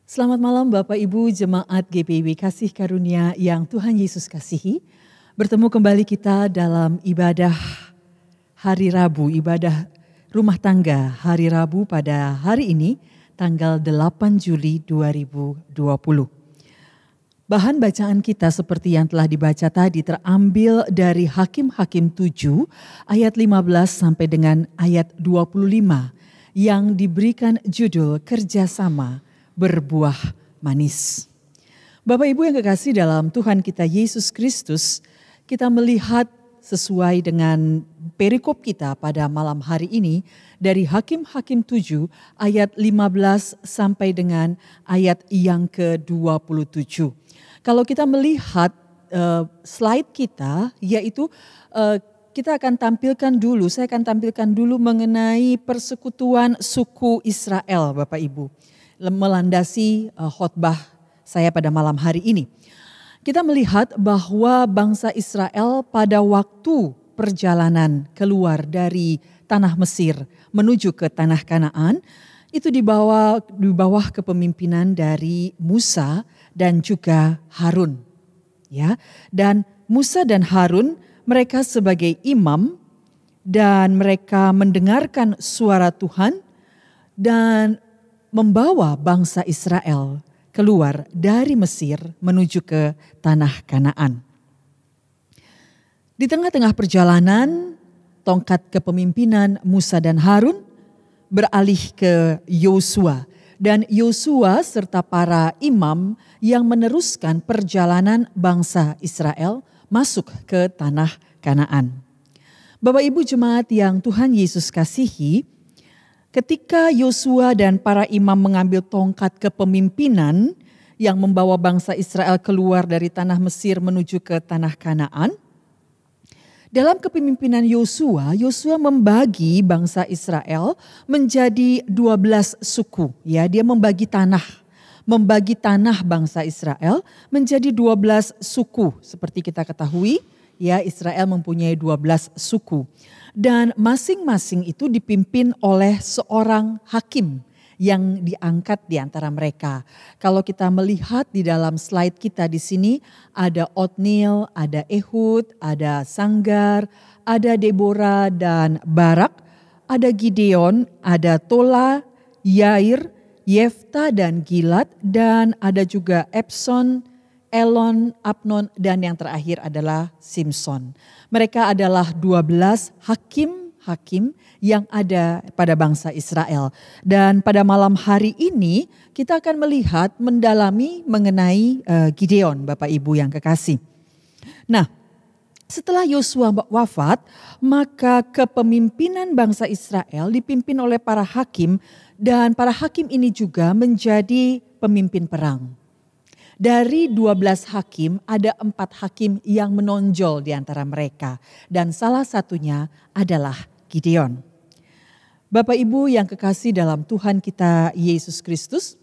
Selamat malam Bapak Ibu Jemaat GPIB Kasih Karunia yang Tuhan Yesus kasihi. Bertemu kembali kita dalam ibadah hari Rabu, ibadah rumah tangga hari Rabu pada hari ini tanggal 8 Juli 2020. Bahan bacaan kita seperti yang telah dibaca tadi terambil dari Hakim-Hakim 7 ayat 15 sampai dengan ayat 25 yang diberikan judul kerjasama berbuah manis. Bapak Ibu yang kekasih dalam Tuhan kita Yesus Kristus, kita melihat sesuai dengan perikop kita pada malam hari ini dari Hakim-Hakim 7 ayat 15 sampai dengan ayat yang ke-27. Kalau kita melihat slide kita, yaitu kita akan tampilkan dulu, saya akan tampilkan dulu mengenai persekutuan suku Israel Bapak Ibu. Melandasi khotbah saya pada malam hari ini. Kita melihat bahwa bangsa Israel pada waktu perjalanan keluar dari tanah Mesir menuju ke tanah Kanaan itu di bawah kepemimpinan dari Musa dan juga Harun. Ya, dan Musa dan Harun mereka sebagai imam dan mereka mendengarkan suara Tuhan dan membawa bangsa Israel keluar dari Mesir menuju ke tanah Kanaan. Di tengah-tengah perjalanan, tongkat kepemimpinan Musa dan Harun beralih ke Yosua. Dan Yosua serta para imam yang meneruskan perjalanan bangsa Israel masuk ke tanah Kanaan. Bapak Ibu jemaat yang Tuhan Yesus kasihi, ketika Yosua dan para imam mengambil tongkat kepemimpinan yang membawa bangsa Israel keluar dari tanah Mesir menuju ke tanah Kanaan, dalam kepemimpinan Yosua, Yosua membagi bangsa Israel menjadi 12 suku. Ya, dia membagi tanah bangsa Israel menjadi 12 suku. Seperti kita ketahui, ya Israel mempunyai 12 suku. Dan masing-masing itu dipimpin oleh seorang hakim yang diangkat di antara mereka. Kalau kita melihat di dalam slide kita di sini ada Otniel, ada Ehud, ada Sanggar, ada Deborah dan Barak, ada Gideon, ada Tola, Yair, Yefta dan Gilad, dan ada juga Epson, Elon, Abnon, dan yang terakhir adalah Simson. Mereka adalah 12 hakim yang ada pada bangsa Israel. Dan pada malam hari ini kita akan melihat mendalami mengenai Gideon, Bapak Ibu yang kekasih. Nah, setelah Yosua wafat, maka kepemimpinan bangsa Israel dipimpin oleh para hakim dan para hakim ini juga menjadi pemimpin perang. Dari 12 hakim ada 4 hakim yang menonjol di antara mereka dan salah satunya adalah Gideon. Bapak Ibu yang kekasih dalam Tuhan kita Yesus Kristus,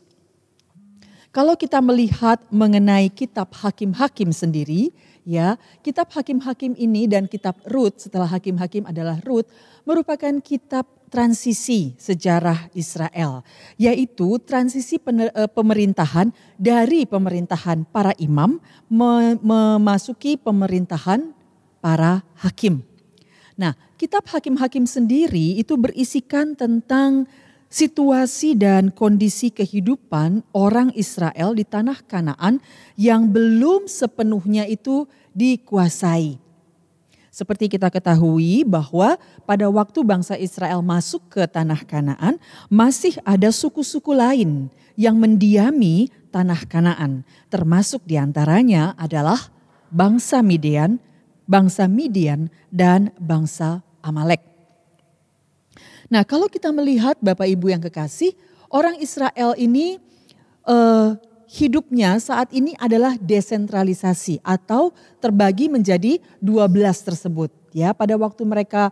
kalau kita melihat mengenai kitab Hakim-Hakim sendiri, ya, kitab Hakim-Hakim ini dan kitab Rut setelah Hakim-Hakim adalah Rut merupakan kitab transisi sejarah Israel, yaitu transisi pemerintahan dari pemerintahan para imam memasuki pemerintahan para hakim. Nah, kitab Hakim-Hakim sendiri itu berisikan tentang situasi dan kondisi kehidupan orang Israel di tanah Kanaan yang belum sepenuhnya itu dikuasai. Seperti kita ketahui bahwa pada waktu bangsa Israel masuk ke tanah Kanaan, masih ada suku-suku lain yang mendiami tanah Kanaan. Termasuk diantaranya adalah bangsa Midian dan bangsa Amalek. Nah, kalau kita melihat Bapak Ibu yang kekasih, orang Israel ini hidupnya saat ini adalah desentralisasi atau terbagi menjadi 12 tersebut. Ya, pada waktu mereka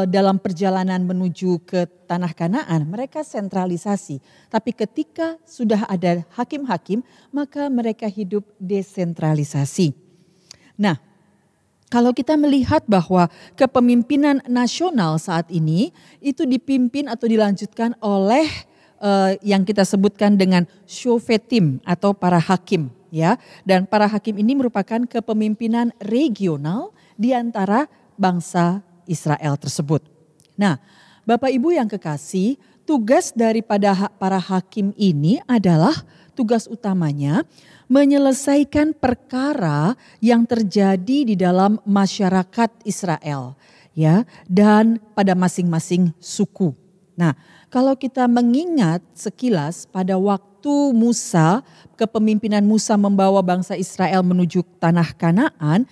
dalam perjalanan menuju ke tanah Kanaan, mereka sentralisasi. Tapi ketika sudah ada hakim-hakim, maka mereka hidup desentralisasi. Nah, kalau kita melihat bahwa kepemimpinan nasional saat ini itu dipimpin atau dilanjutkan oleh yang kita sebutkan dengan shofetim atau para hakim, ya. Dan para hakim ini merupakan kepemimpinan regional di antara bangsa Israel tersebut. Nah, Bapak Ibu yang kekasih, tugas daripada para hakim ini adalah tugas utamanya menyelesaikan perkara yang terjadi di dalam masyarakat Israel, ya, dan pada masing-masing suku. Nah, kalau kita mengingat sekilas pada waktu Musa, kepemimpinan Musa membawa bangsa Israel menuju tanah Kanaan,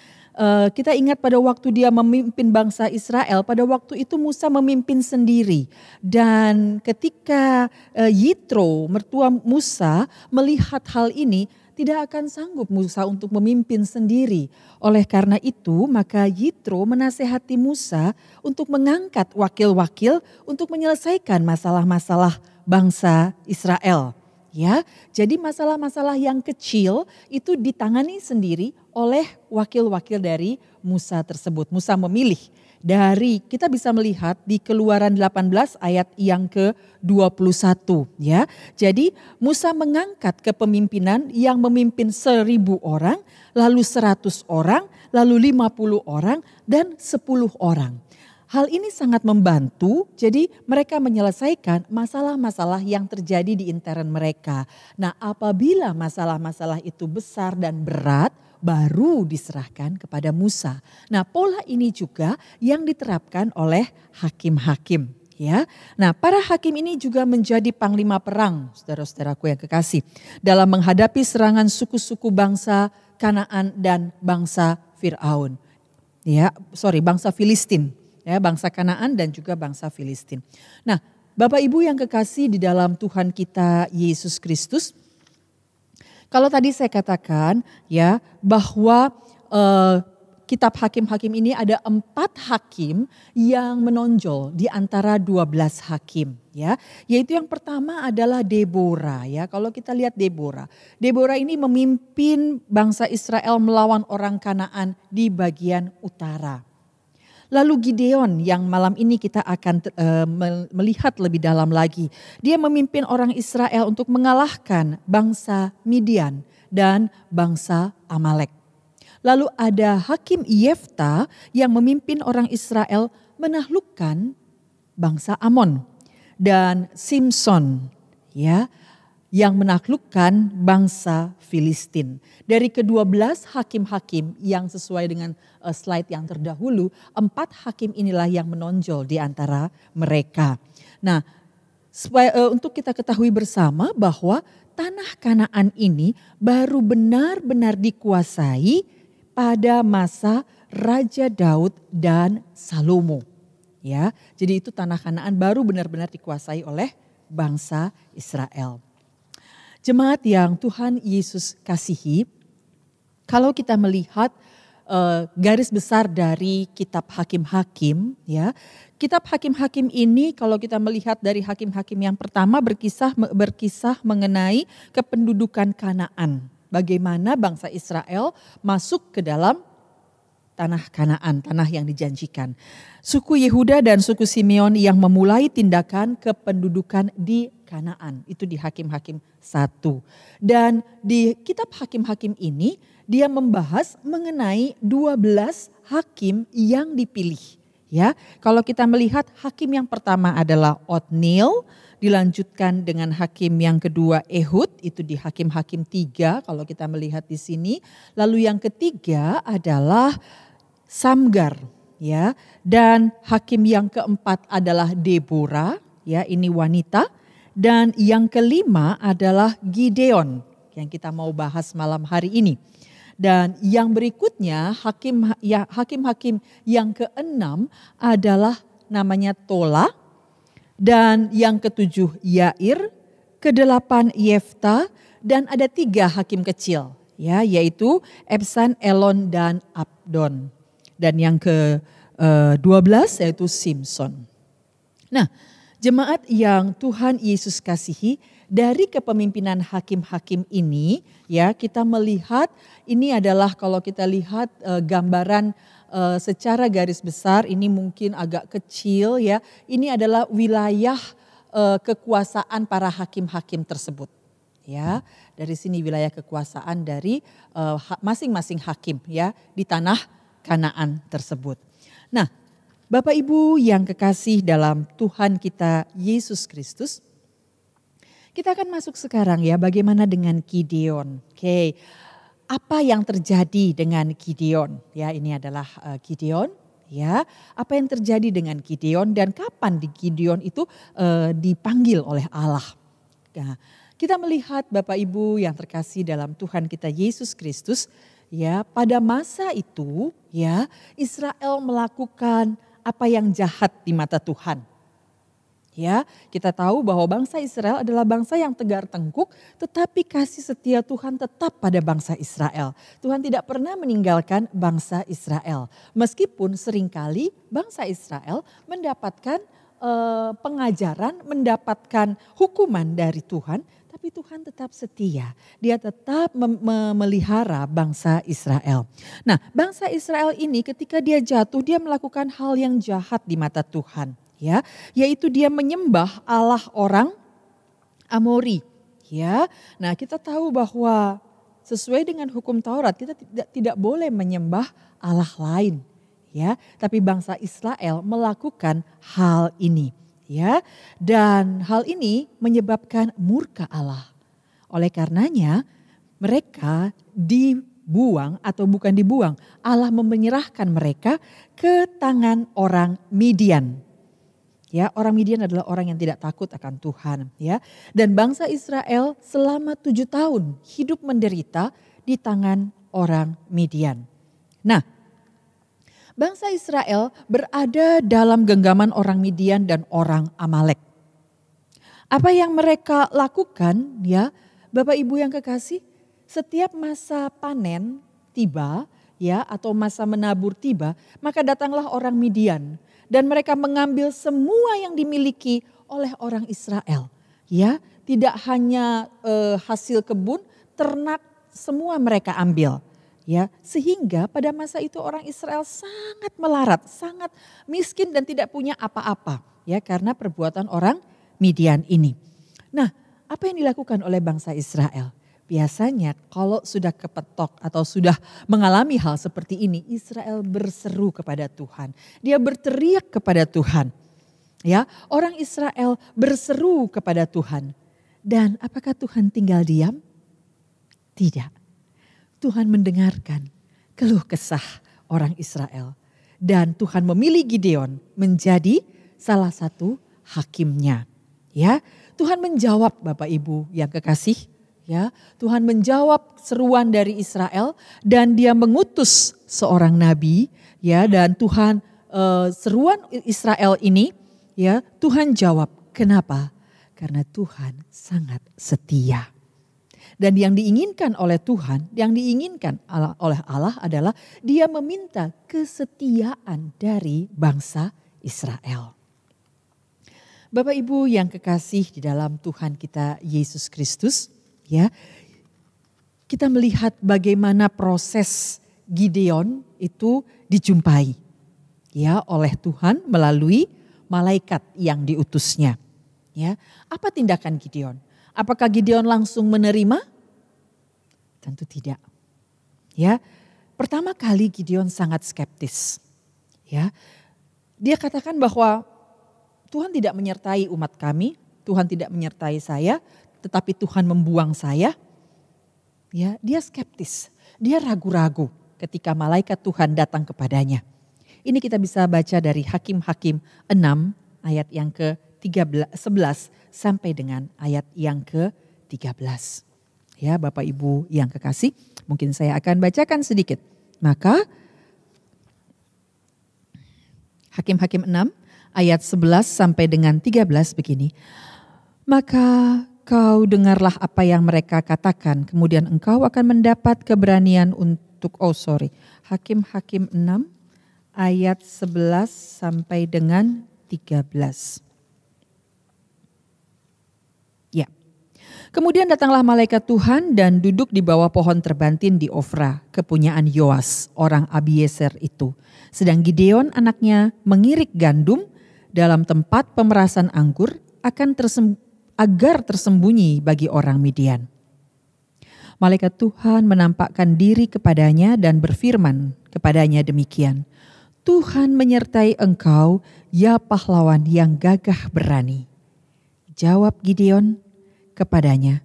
kita ingat pada waktu dia memimpin bangsa Israel, pada waktu itu Musa memimpin sendiri. Dan ketika Yitro, mertua Musa, melihat hal ini, tidak akan sanggup Musa untuk memimpin sendiri. Oleh karena itu, maka Yitro menasehati Musa untuk mengangkat wakil-wakil untuk menyelesaikan masalah-masalah bangsa Israel. Ya, jadi masalah-masalah yang kecil itu ditangani sendiri oleh wakil-wakil dari Musa tersebut. Musa memilih dari, kita bisa melihat di Keluaran 18 ayat yang ke-21, ya. Jadi Musa mengangkat kepemimpinan yang memimpin 1.000 orang, lalu 100 orang, lalu 50 orang dan 10 orang. Hal ini sangat membantu, jadi mereka menyelesaikan masalah-masalah yang terjadi di intern mereka. Nah, apabila masalah-masalah itu besar dan berat, baru diserahkan kepada Musa. Nah, pola ini juga yang diterapkan oleh hakim-hakim, ya. Nah, para hakim ini juga menjadi panglima perang, saudara-saudaraku yang kekasih, dalam menghadapi serangan suku-suku bangsa Kanaan dan bangsa Firaun. Bangsa Filistin. Ya, bangsa Kanaan dan juga bangsa Filistin. Nah, Bapak Ibu yang kekasih di dalam Tuhan kita Yesus Kristus, kalau tadi saya katakan ya bahwa kitab hakim-hakim ini ada 4 hakim yang menonjol di antara 12 hakim, ya. Yaitu yang pertama adalah Deborah, ya. Kalau kita lihat Deborah ini memimpin bangsa Israel melawan orang Kanaan di bagian utara. Lalu Gideon yang malam ini kita akan melihat lebih dalam lagi. Dia memimpin orang Israel untuk mengalahkan bangsa Midian dan bangsa Amalek. Lalu ada Hakim Yefta yang memimpin orang Israel menaklukkan bangsa Amon. Dan Simson, ya, yang menaklukkan bangsa Filistin. Dari ke-12 hakim-hakim yang sesuai dengan slide yang terdahulu, 4 hakim inilah yang menonjol di antara mereka. Nah, untuk kita ketahui bersama bahwa tanah Kanaan ini baru benar-benar dikuasai pada masa Raja Daud dan Salomo. Ya, jadi itu tanah Kanaan baru benar-benar dikuasai oleh bangsa Israel. Jemaat yang Tuhan Yesus kasihi, kalau kita melihat garis besar dari kitab hakim-hakim, ya, kitab hakim-hakim ini kalau kita melihat dari hakim-hakim yang pertama berkisah mengenai kependudukan Kanaan. Bagaimana bangsa Israel masuk ke dalam tanah Kanaan, tanah yang dijanjikan. Suku Yehuda dan suku Simeon yang memulai tindakan kependudukan di Kanaan. Itu di Hakim-Hakim 1. Dan di kitab Hakim-Hakim ini dia membahas mengenai 12 hakim yang dipilih. Ya, kalau kita melihat hakim yang pertama adalah Otniel, dilanjutkan dengan hakim yang kedua Ehud, itu di Hakim-Hakim 3 kalau kita melihat di sini. Lalu yang ketiga adalah Samgar, ya. Dan hakim yang keempat adalah Deborah, ya, ini wanita. Dan yang kelima adalah Gideon yang kita mau bahas malam hari ini. Dan yang berikutnya hakim-hakim yang keenam adalah namanya Tola. Dan yang ketujuh Yair, kedelapan Yefta, dan ada 3 hakim kecil, ya, yaitu Ebsan, Elon, dan Abdon. Dan yang ke-12 yaitu Simson. Nah, jemaat yang Tuhan Yesus kasihi, dari kepemimpinan hakim-hakim ini, ya, kita melihat ini adalah kalau kita lihat gambaran secara garis besar, ini mungkin agak kecil, ya. Ini adalah wilayah kekuasaan para hakim-hakim tersebut. Ya, dari sini wilayah kekuasaan dari masing-masing hakim ya di tanah Kanaan tersebut. Nah, Bapak Ibu yang kekasih dalam Tuhan kita Yesus Kristus, kita akan masuk sekarang ya bagaimana dengan Gideon. Oke, apa yang terjadi dengan Gideon? Ya, ini adalah Gideon. Ya, apa yang terjadi dengan Gideon dan kapan Gideon itu dipanggil oleh Allah? Nah, kita melihat Bapak Ibu yang terkasih dalam Tuhan kita Yesus Kristus, ya pada masa itu ya Israel melakukan apa yang jahat di mata Tuhan. Ya, kita tahu bahwa bangsa Israel adalah bangsa yang tegar tengkuk, tetapi kasih setia Tuhan tetap pada bangsa Israel. Tuhan tidak pernah meninggalkan bangsa Israel. Meskipun seringkali bangsa Israel mendapatkan pengajaran, mendapatkan hukuman dari Tuhan, tapi Tuhan tetap setia. Dia tetap memelihara bangsa Israel. Nah, bangsa Israel ini ketika dia jatuh, dia melakukan hal yang jahat di mata Tuhan. Ya, yaitu dia menyembah Allah orang Amori. Ya, nah kita tahu bahwa sesuai dengan hukum Taurat kita tidak boleh menyembah Allah lain. Ya, tapi bangsa Israel melakukan hal ini. Ya, dan hal ini menyebabkan murka Allah. Oleh karenanya mereka dibuang atau bukan dibuang, Allah menyerahkan mereka ke tangan orang Midian. Ya, orang Midian adalah orang yang tidak takut akan Tuhan. Ya, dan bangsa Israel selama 7 tahun hidup menderita di tangan orang Midian. Nah, bangsa Israel berada dalam genggaman orang Midian dan orang Amalek. Apa yang mereka lakukan ya, Bapak Ibu yang kekasih, setiap masa panen tiba ya atau masa menabur tiba, maka datanglah orang Midian. Dan mereka mengambil semua yang dimiliki oleh orang Israel. Ya, tidak hanya hasil kebun, ternak semua mereka ambil. Ya, sehingga pada masa itu orang Israel sangat melarat, sangat miskin dan tidak punya apa-apa. Ya, karena perbuatan orang Midian ini. Nah, apa yang dilakukan oleh bangsa Israel? Biasanya kalau sudah kepetok atau sudah mengalami hal seperti ini, Israel berseru kepada Tuhan. Dia berteriak kepada Tuhan. Ya, orang Israel berseru kepada Tuhan. Dan apakah Tuhan tinggal diam? Tidak. Tuhan mendengarkan keluh kesah orang Israel. Dan Tuhan memilih Gideon menjadi salah satu hakimnya. Ya, Tuhan menjawab Bapak Ibu yang kekasih. Ya, Tuhan menjawab seruan dari Israel dan dia mengutus seorang nabi ya, dan Tuhan seruan Israel ini ya Tuhan jawab. Kenapa? Karena Tuhan sangat setia. Dan yang diinginkan oleh Tuhan, yang diinginkan oleh Allah adalah dia meminta kesetiaan dari bangsa Israel. Bapak Ibu yang kekasih di dalam Tuhan kita Yesus Kristus, ya, kita melihat bagaimana proses Gideon itu dijumpai ya oleh Tuhan melalui malaikat yang diutusnya. Ya, apa tindakan Gideon? Apakah Gideon langsung menerima? Tentu tidak. Ya, pertama kali Gideon sangat skeptis. Ya, dia katakan bahwa Tuhan tidak menyertai umat kami, Tuhan tidak menyertai saya. Tetapi Tuhan membuang saya, ya dia skeptis, dia ragu-ragu ketika malaikat Tuhan datang kepadanya. Ini kita bisa baca dari Hakim-Hakim 6 ayat yang ke-11 sampai dengan ayat yang ke-13. Ya Bapak Ibu yang kekasih, mungkin saya akan bacakan sedikit. Maka Hakim-Hakim 6 ayat 11 sampai dengan 13 begini. Maka kau dengarlah apa yang mereka katakan, kemudian engkau akan mendapat keberanian untuk, Hakim-Hakim 6 ayat 11 sampai dengan 13. Ya. Kemudian datanglah malaikat Tuhan dan duduk di bawah pohon terbantin di Ofra, kepunyaan Yoas, orang Abiezer itu. Sedang Gideon anaknya mengirik gandum dalam tempat pemerasan anggur agar tersembunyi bagi orang Midian. Malaikat Tuhan menampakkan diri kepadanya dan berfirman kepadanya demikian, Tuhan menyertai engkau, ya pahlawan yang gagah berani. Jawab Gideon kepadanya,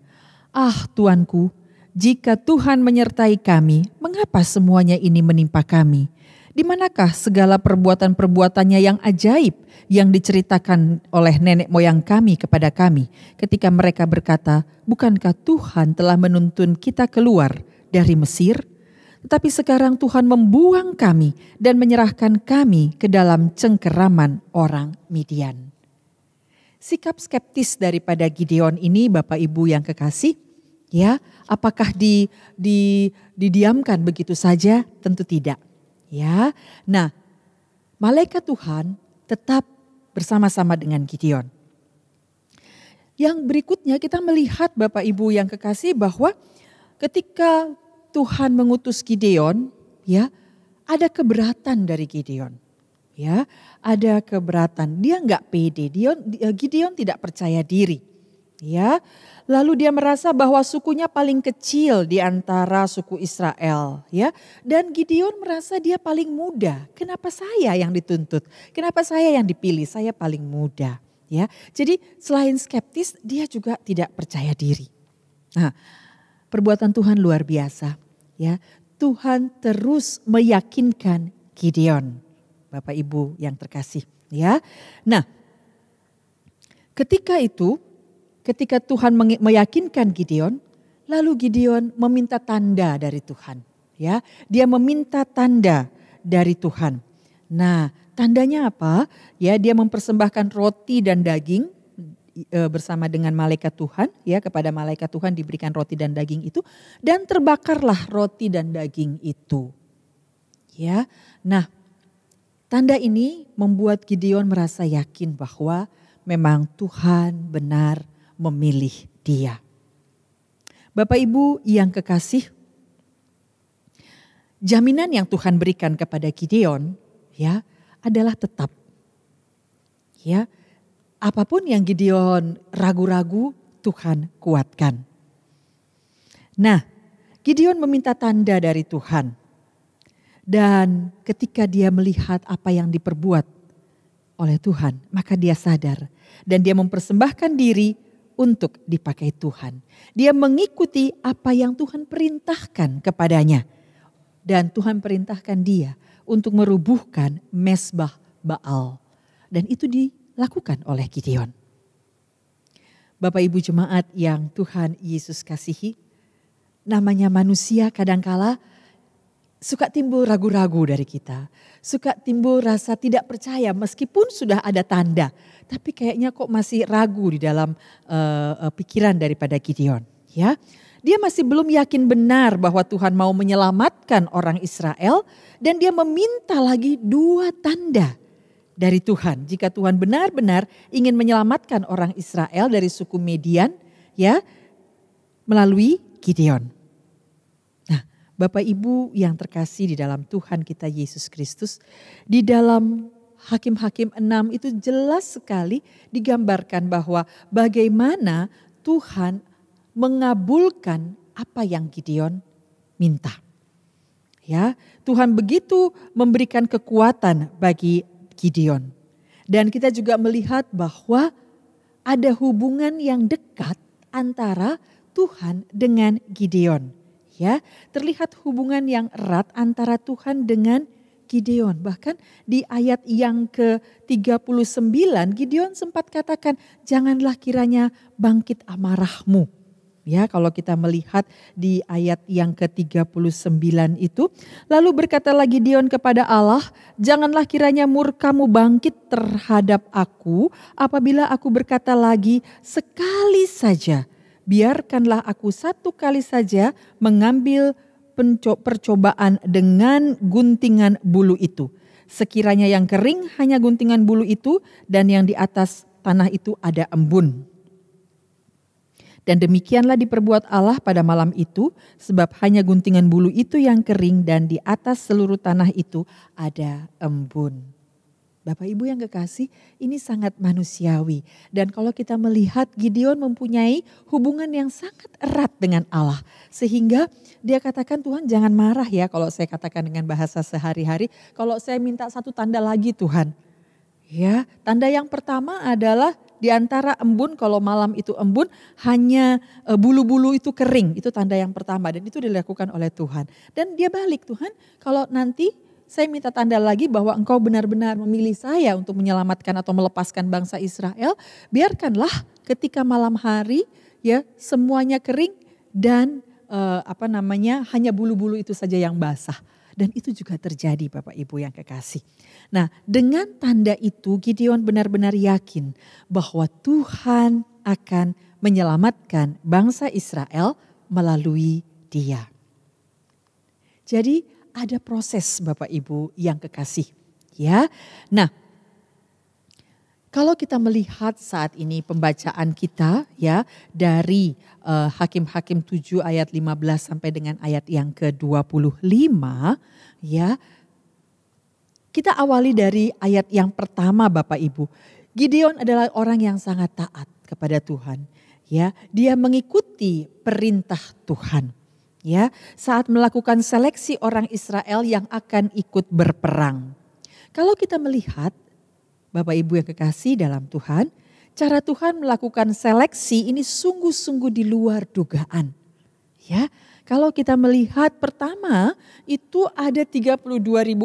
Tuanku, jika Tuhan menyertai kami, mengapa semuanya ini menimpa kami? Di manakah segala perbuatan-perbuatannya yang ajaib yang diceritakan oleh nenek moyang kami kepada kami ketika mereka berkata, bukankah Tuhan telah menuntun kita keluar dari Mesir? Tetapi sekarang Tuhan membuang kami dan menyerahkan kami ke dalam cengkeraman orang Midian. Sikap skeptis daripada Gideon ini, Bapak Ibu yang kekasih, ya, apakah didiamkan begitu saja? Tentu tidak. Ya, nah, malaikat Tuhan tetap bersama-sama dengan Gideon. Yang berikutnya kita melihat Bapak Ibu yang kekasih bahwa ketika Tuhan mengutus Gideon, ya, ada keberatan dari Gideon. Ya, ada keberatan. Dia enggak pede. Gideon tidak percaya diri. Ya, lalu dia merasa bahwa sukunya paling kecil di antara suku Israel, ya. Dan Gideon merasa dia paling muda. Kenapa saya yang dituntut? Kenapa saya yang dipilih? Saya paling muda, ya. Jadi selain skeptis, dia juga tidak percaya diri. Nah, perbuatan Tuhan luar biasa, ya. Tuhan terus meyakinkan Gideon, Bapak Ibu yang terkasih, ya. Nah, ketika Tuhan meyakinkan Gideon, lalu Gideon meminta tanda dari Tuhan. Ya, dia meminta tanda dari Tuhan. Nah, tandanya apa? Ya, dia mempersembahkan roti dan daging bersama dengan malaikat Tuhan. Ya, kepada malaikat Tuhan diberikan roti dan daging itu, dan terbakarlah roti dan daging itu. Ya, nah, tanda ini membuat Gideon merasa yakin bahwa memang Tuhan benar memilih dia. Bapak Ibu yang kekasih, jaminan yang Tuhan berikan kepada Gideon, ya, adalah tetap. Ya, apapun yang Gideon ragu-ragu, Tuhan kuatkan. Nah, Gideon meminta tanda dari Tuhan. Dan ketika dia melihat apa yang diperbuat oleh Tuhan, maka dia sadar dan dia mempersembahkan diri untuk dipakai Tuhan. Dia mengikuti apa yang Tuhan perintahkan kepadanya. Dan Tuhan perintahkan dia untuk merubuhkan mezbah Baal. Dan itu dilakukan oleh Gideon. Bapak Ibu jemaat yang Tuhan Yesus kasihi, namanya manusia kadangkala suka timbul ragu-ragu dari kita. Suka timbul rasa tidak percaya meskipun sudah ada tanda. Tapi kayaknya kok masih ragu di dalam pikiran daripada Gideon. Ya, dia masih belum yakin benar bahwa Tuhan mau menyelamatkan orang Israel. Dan dia meminta lagi 2 tanda dari Tuhan. Jika Tuhan benar-benar ingin menyelamatkan orang Israel dari suku Midian, ya, melalui Gideon. Bapak Ibu yang terkasih di dalam Tuhan kita Yesus Kristus, di dalam Hakim-Hakim 6 itu jelas sekali digambarkan bahwa bagaimana Tuhan mengabulkan apa yang Gideon minta. Ya, Tuhan begitu memberikan kekuatan bagi Gideon. Dan kita juga melihat bahwa ada hubungan yang dekat antara Tuhan dengan Gideon. Ya, terlihat hubungan yang erat antara Tuhan dengan Gideon. Bahkan di ayat yang ke-39 Gideon sempat katakan, janganlah kiranya bangkit amarahmu. Ya, kalau kita melihat di ayat yang ke-39 itu, lalu berkatalah Gideon kepada Allah, janganlah kiranya murkamu bangkit terhadap aku apabila aku berkata lagi sekali saja. Biarkanlah aku 1 kali saja mengambil percobaan dengan guntingan bulu itu. Sekiranya yang kering hanya guntingan bulu itu dan yang di atas tanah itu ada embun. Dan demikianlah diperbuat Allah pada malam itu, sebab hanya guntingan bulu itu yang kering dan di atas seluruh tanah itu ada embun. Bapak Ibu yang kekasih, ini sangat manusiawi. Dan kalau kita melihat Gideon mempunyai hubungan yang sangat erat dengan Allah. Sehingga dia katakan, Tuhan jangan marah ya kalau saya katakan dengan bahasa sehari-hari. Kalau saya minta satu tanda lagi Tuhan. Ya, tanda yang pertama adalah di antara embun, kalau malam itu embun hanya bulu-bulu itu kering. Itu tanda yang pertama dan itu dilakukan oleh Tuhan. Dan dia balik, Tuhan kalau nanti saya minta tanda lagi bahwa engkau benar-benar memilih saya untuk menyelamatkan atau melepaskan bangsa Israel. Biarkanlah ketika malam hari ya semuanya kering dan hanya bulu-bulu itu saja yang basah. Dan itu juga terjadi Bapak Ibu yang kekasih. Nah dengan tanda itu Gideon benar-benar yakin bahwa Tuhan akan menyelamatkan bangsa Israel melalui dia. Jadi ada proses Bapak Ibu yang kekasih. Ya. Nah, kalau kita melihat saat ini pembacaan kita ya dari Hakim-Hakim 7 ayat 15 sampai dengan ayat yang ke-25 ya. Kita awali dari ayat yang pertama Bapak Ibu. Gideon adalah orang yang sangat taat kepada Tuhan. Ya, dia mengikuti perintah Tuhan. Ya, saat melakukan seleksi orang Israel yang akan ikut berperang. Kalau kita melihat Bapak Ibu yang kekasih dalam Tuhan, cara Tuhan melakukan seleksi ini sungguh-sungguh di luar dugaan. Ya, kalau kita melihat pertama itu ada 32.000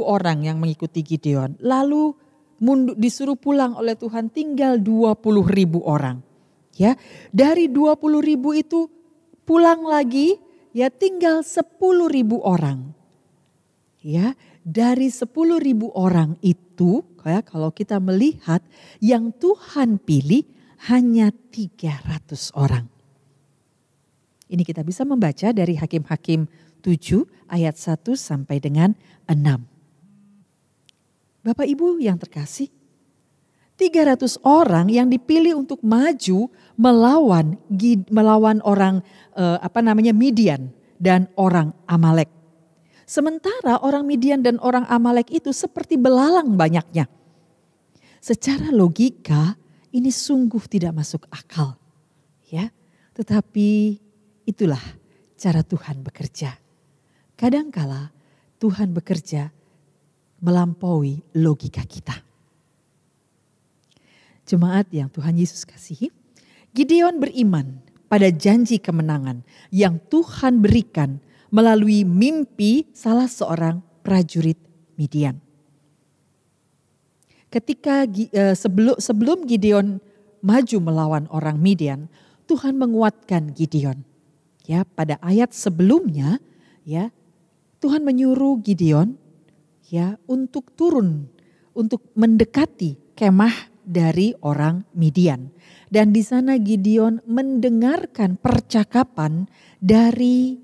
orang yang mengikuti Gideon. Lalu disuruh pulang oleh Tuhan tinggal 20.000 orang. Ya, dari 20.000 itu pulang lagi ya tinggal 10.000 orang. Ya, dari 10.000 orang itu ya kalau kita melihat yang Tuhan pilih hanya 300 orang. Ini kita bisa membaca dari Hakim-Hakim 7 ayat 1 sampai dengan 6. Bapak Ibu yang terkasih, 300 orang yang dipilih untuk maju melawan orang Midian dan orang Amalek. Sementara orang Midian dan orang Amalek itu seperti belalang banyaknya. Secara logika ini sungguh tidak masuk akal. Ya, tetapi itulah cara Tuhan bekerja. Kadangkala Tuhan bekerja melampaui logika kita. Jemaat yang Tuhan Yesus kasihi, Gideon beriman pada janji kemenangan yang Tuhan berikan melalui mimpi salah seorang prajurit Midian. Ketika sebelum Gideon maju melawan orang Midian, Tuhan menguatkan Gideon. Ya, pada ayat sebelumnya ya, Tuhan menyuruh Gideon ya untuk turun untuk mendekati kemah dari orang Midian. Dan di sana Gideon mendengarkan percakapan dari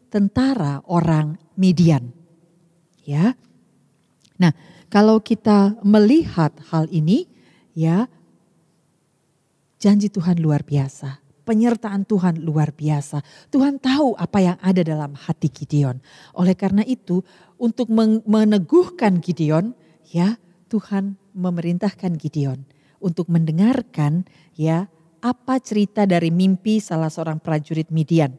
tentara orang Midian. Ya. Nah, kalau kita melihat hal ini ya, janji Tuhan luar biasa. Penyertaan Tuhan luar biasa. Tuhan tahu apa yang ada dalam hati Gideon. Oleh karena itu, untuk meneguhkan Gideon, ya, Tuhan memerintahkan Gideon untuk mendengarkan ya apa cerita dari mimpi salah seorang prajurit Midian.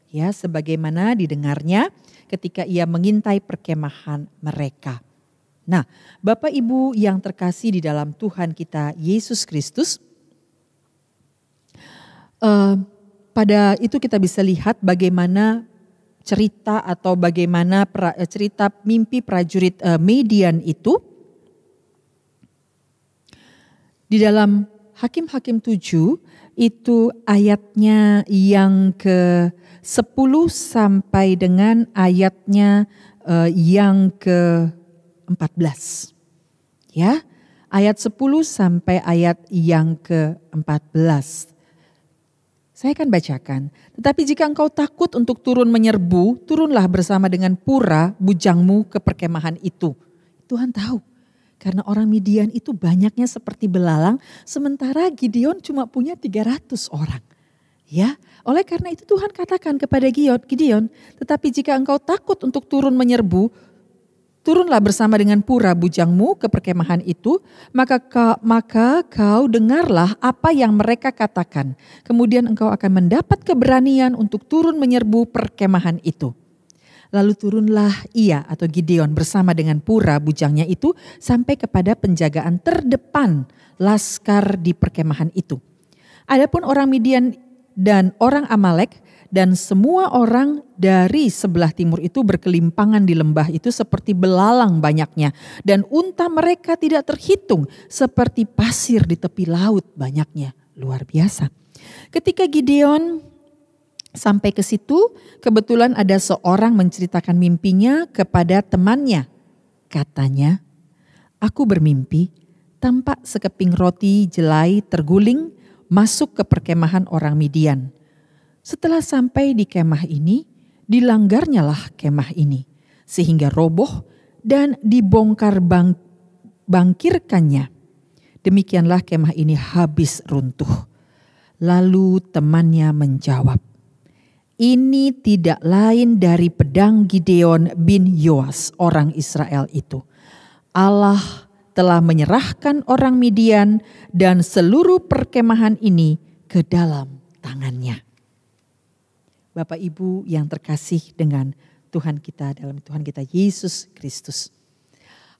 Ya, sebagaimana didengarnya ketika ia mengintai perkemahan mereka. Nah, Bapak Ibu yang terkasih di dalam Tuhan kita Yesus Kristus, pada itu kita bisa lihat bagaimana cerita atau bagaimana cerita mimpi prajurit Midian itu di dalam Hakim-Hakim 7 itu ayatnya yang ke-10 sampai dengan ayatnya yang ke-14. Ya, ayat 10 sampai ayat yang ke-14. Saya akan bacakan. Tetapi jika engkau takut untuk turun menyerbu, turunlah bersama dengan Pura bujangmu ke perkemahan itu. Tuhan tahu. Karena orang Midian itu banyaknya seperti belalang, sementara Gideon cuma punya 300 orang. Ya, oleh karena itu Tuhan katakan kepada Gideon, tetapi jika engkau takut untuk turun menyerbu, turunlah bersama dengan Pura bujangmu ke perkemahan itu, maka kau dengarlah apa yang mereka katakan. Kemudian engkau akan mendapat keberanian untuk turun menyerbu perkemahan itu. Lalu turunlah ia atau Gideon bersama dengan Pura bujangnya itu sampai kepada penjagaan terdepan laskar di perkemahan itu. Adapun orang Midian dan orang Amalek dan semua orang dari sebelah timur itu berkelimpangan di lembah itu seperti belalang banyaknya. Dan unta mereka tidak terhitung seperti pasir di tepi laut banyaknya. Luar biasa. Ketika Gideon sampai ke situ, kebetulan ada seorang menceritakan mimpinya kepada temannya. Katanya, aku bermimpi tampak sekeping roti jelai terguling masuk ke perkemahan orang Midian. Setelah sampai di kemah ini, dilanggarnyalah kemah ini, sehingga roboh dan dibongkar bangkirkannya. Demikianlah kemah ini habis runtuh. Lalu temannya menjawab, ini tidak lain dari pedang Gideon bin Yoas orang Israel itu. Allah telah menyerahkan orang Midian dan seluruh perkemahan ini ke dalam tangannya. Bapak Ibu yang terkasih dengan Tuhan kita dalam Tuhan kita Yesus Kristus.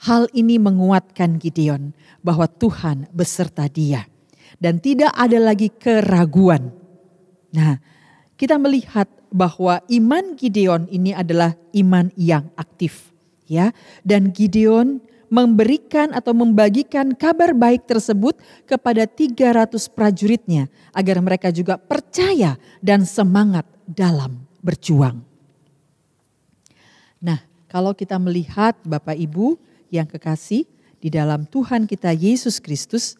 Hal ini menguatkan Gideon bahwa Tuhan beserta dia dan tidak ada lagi keraguan. Nah, kita melihat bahwa iman Gideon ini adalah iman yang aktif, ya. Dan Gideon memberikan atau membagikan kabar baik tersebut kepada 300 prajuritnya agar mereka juga percaya dan semangat dalam berjuang. Nah, kalau kita melihat Bapak Ibu yang kekasih di dalam Tuhan kita Yesus Kristus,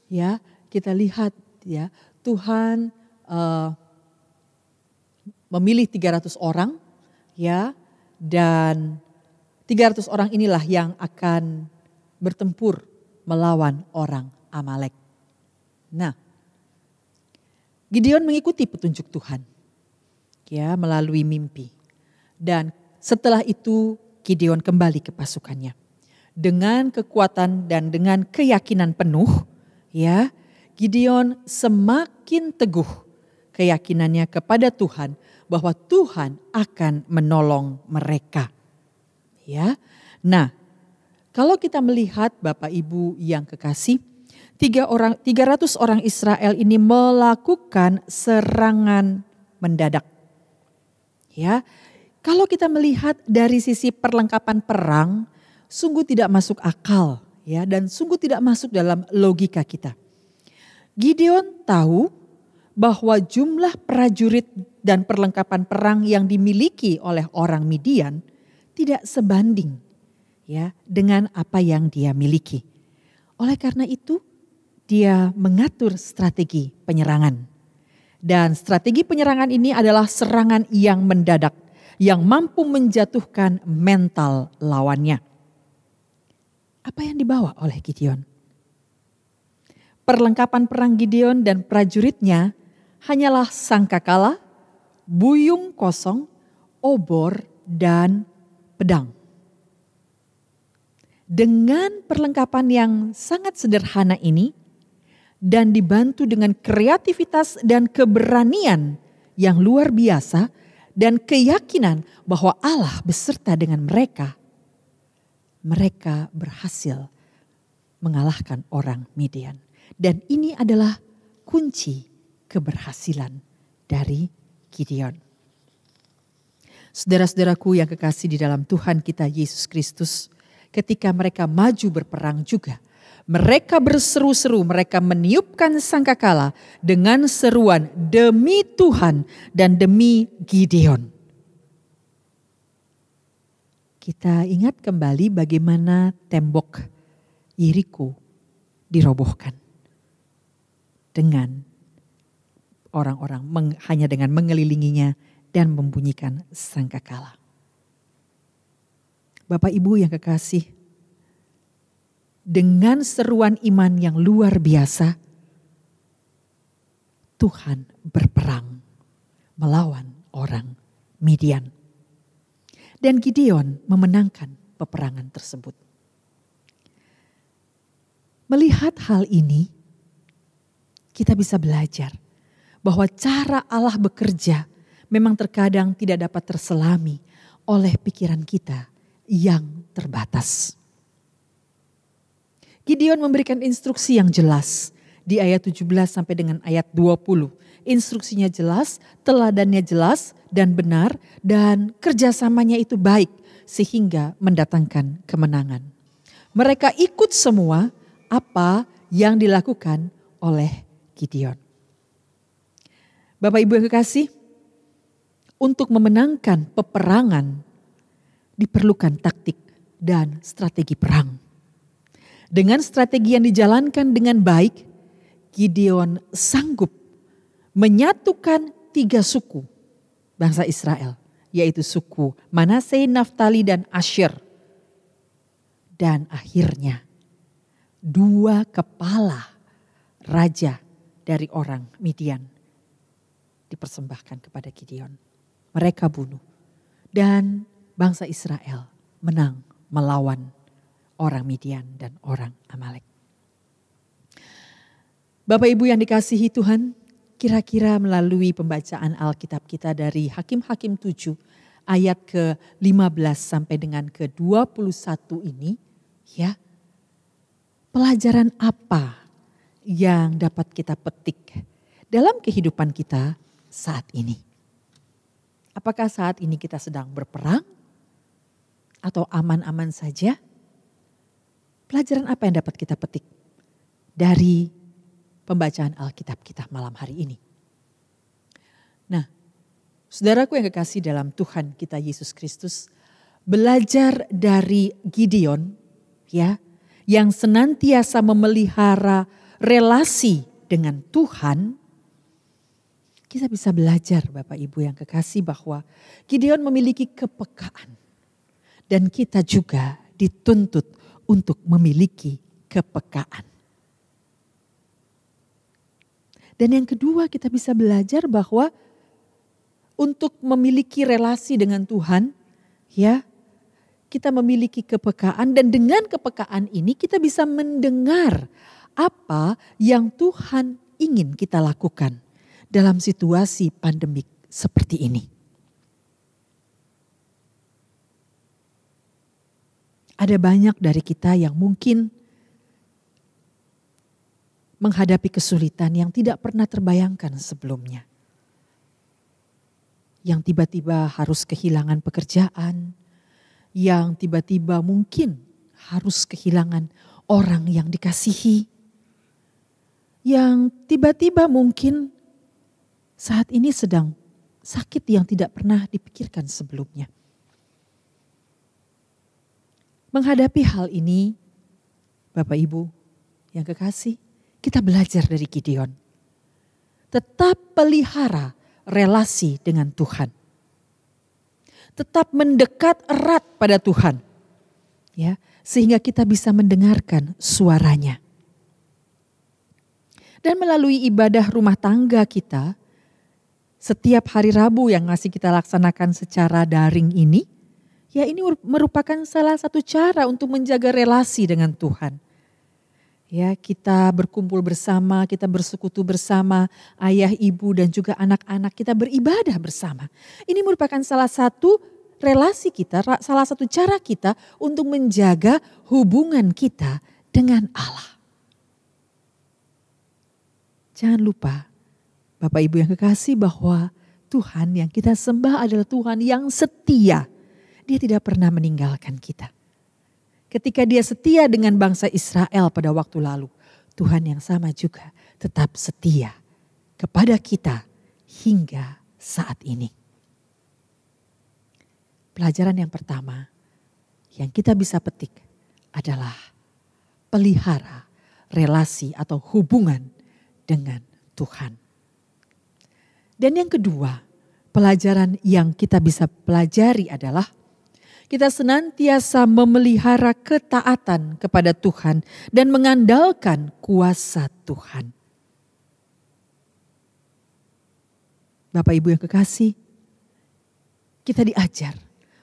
ya, kita lihat ya, Tuhan memilih 300 orang, ya, dan 300 orang inilah yang akan bertempur melawan orang Amalek. Nah, Gideon mengikuti petunjuk Tuhan, ya, melalui mimpi. Dan setelah itu Gideon kembali ke pasukannya. Dengan kekuatan dan dengan keyakinan penuh, ya, Gideon semakin teguh keyakinannya kepada Tuhan bahwa Tuhan akan menolong mereka. Ya. Nah, kalau kita melihat Bapak Ibu yang kekasih, 300 orang Israel ini melakukan serangan mendadak. Ya. Kalau kita melihat dari sisi perlengkapan perang, sungguh tidak masuk akal, ya, dan sungguh tidak masuk dalam logika kita. Gideon tahu bahwa jumlah prajurit dan perlengkapan perang yang dimiliki oleh orang Midian tidak sebanding, ya, dengan apa yang dia miliki. Oleh karena itu, dia mengatur strategi penyerangan. Dan strategi penyerangan ini adalah serangan yang mendadak, yang mampu menjatuhkan mental lawannya. Apa yang dibawa oleh Gideon? Perlengkapan perang Gideon dan prajuritnya hanyalah sangkakala, buyung kosong, obor, dan pedang. Dengan perlengkapan yang sangat sederhana ini dan dibantu dengan kreativitas dan keberanian yang luar biasa dan keyakinan bahwa Allah beserta dengan mereka, mereka berhasil mengalahkan orang Midian. Dan ini adalah kunci keberhasilan dari Gideon. Saudara-saudaraku yang kekasih di dalam Tuhan kita Yesus Kristus, ketika mereka maju berperang juga, mereka berseru-seru, mereka meniupkan sangkakala dengan seruan demi Tuhan dan demi Gideon. Kita ingat kembali bagaimana tembok Yeriko dirobohkan dengan orang-orang hanya dengan mengelilinginya dan membunyikan sangkakala. Bapak Ibu yang kekasih, dengan seruan iman yang luar biasa, Tuhan berperang melawan orang Midian. Dan Gideon memenangkan peperangan tersebut. Melihat hal ini, kita bisa belajar bahwa cara Allah bekerja memang terkadang tidak dapat terselami oleh pikiran kita yang terbatas. Gideon memberikan instruksi yang jelas di ayat 17 sampai dengan ayat 20. Instruksinya jelas, teladannya jelas dan benar, dan kerjasamanya itu baik sehingga mendatangkan kemenangan. Mereka ikut semua apa yang dilakukan oleh Gideon. Bapak Ibu yang kekasih, untuk memenangkan peperangan diperlukan taktik dan strategi perang. Dengan strategi yang dijalankan dengan baik, Gideon sanggup menyatukan 3 suku bangsa Israel, yaitu suku Manase, Naftali, dan Asher. Dan akhirnya 2 kepala raja dari orang Midian dipersembahkan kepada Gideon. Mereka bunuh dan bangsa Israel menang melawan orang Midian dan orang Amalek. Bapak Ibu yang dikasihi Tuhan, kira-kira melalui pembacaan Alkitab kita dari Hakim-Hakim 7 ayat ke-15 sampai dengan ke-21 ini, ya, pelajaran apa yang dapat kita petik dalam kehidupan kita saat ini? Apakah saat ini kita sedang berperang atau aman-aman saja? Pelajaran apa yang dapat kita petik dari pembacaan Alkitab kita malam hari ini? Nah, saudaraku yang kekasih dalam Tuhan kita Yesus Kristus, belajar dari Gideon, ya, yang senantiasa memelihara relasi dengan Tuhan, kita bisa belajar Bapak Ibu yang kekasih bahwa Gideon memiliki kepekaan. Dan kita juga dituntut untuk memiliki kepekaan. Dan yang kedua, kita bisa belajar bahwa untuk memiliki relasi dengan Tuhan, ya, kita memiliki kepekaan, dan dengan kepekaan ini kita bisa mendengar apa yang Tuhan ingin kita lakukan dalam situasi pandemik seperti ini. Ada banyak dari kita yang mungkin menghadapi kesulitan yang tidak pernah terbayangkan sebelumnya. Yang tiba-tiba harus kehilangan pekerjaan, yang tiba-tiba mungkin harus kehilangan orang yang dikasihi, yang tiba-tiba mungkin saat ini sedang sakit yang tidak pernah dipikirkan sebelumnya. Menghadapi hal ini, Bapak Ibu yang kekasih, kita belajar dari Gideon. Tetap pelihara relasi dengan Tuhan. Tetap mendekat erat pada Tuhan. Ya, sehingga kita bisa mendengarkan suaranya. Dan melalui ibadah rumah tangga kita, setiap hari Rabu yang masih kita laksanakan secara daring ini, ya, ini merupakan salah satu cara untuk menjaga relasi dengan Tuhan. Ya, kita berkumpul bersama, kita bersekutu bersama, ayah, ibu dan juga anak-anak, kita beribadah bersama. Ini merupakan salah satu relasi kita, salah satu cara kita untuk menjaga hubungan kita dengan Allah. Jangan lupa, Bapak Ibu yang kekasih, bahwa Tuhan yang kita sembah adalah Tuhan yang setia. Dia tidak pernah meninggalkan kita. Ketika dia setia dengan bangsa Israel pada waktu lalu, Tuhan yang sama juga tetap setia kepada kita hingga saat ini. Pelajaran yang pertama yang kita bisa petik adalah pelihara relasi atau hubungan dengan Tuhan. Dan yang kedua, pelajaran yang kita bisa pelajari adalah kita senantiasa memelihara ketaatan kepada Tuhan dan mengandalkan kuasa Tuhan. Bapak Ibu yang kekasih, kita diajar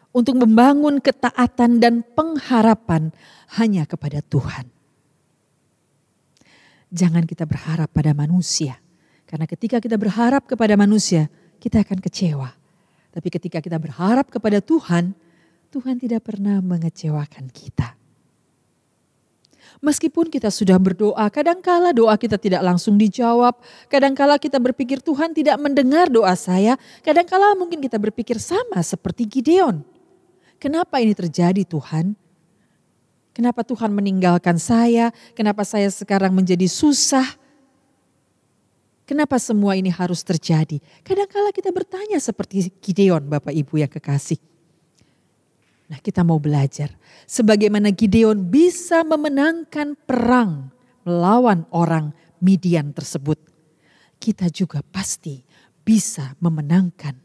untuk membangun ketaatan dan pengharapan hanya kepada Tuhan. Jangan kita berharap pada manusia, karena ketika kita berharap kepada manusia, kita akan kecewa. Tapi ketika kita berharap kepada Tuhan, Tuhan tidak pernah mengecewakan kita. Meskipun kita sudah berdoa, kadangkala doa kita tidak langsung dijawab. Kadangkala kita berpikir Tuhan tidak mendengar doa saya. Kadangkala mungkin kita berpikir sama seperti Gideon. Kenapa ini terjadi Tuhan? Kenapa Tuhan meninggalkan saya? Kenapa saya sekarang menjadi susah? Kenapa semua ini harus terjadi? Kadangkala kita bertanya seperti Gideon, Bapak Ibu yang kekasih. Nah, kita mau belajar sebagaimana Gideon bisa memenangkan perang melawan orang Midian tersebut. Kita juga pasti bisa memenangkan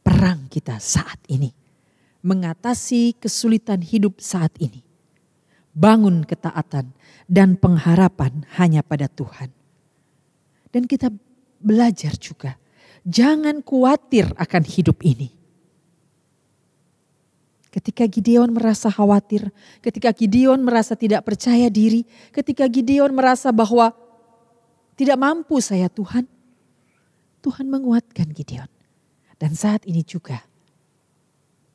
perang kita saat ini. Mengatasi kesulitan hidup saat ini. Bangun ketaatan dan pengharapan hanya pada Tuhan. Dan kita belajar juga, jangan khawatir akan hidup ini. Ketika Gideon merasa khawatir, ketika Gideon merasa tidak percaya diri, ketika Gideon merasa bahwa tidak mampu saya Tuhan, Tuhan menguatkan Gideon. Dan saat ini juga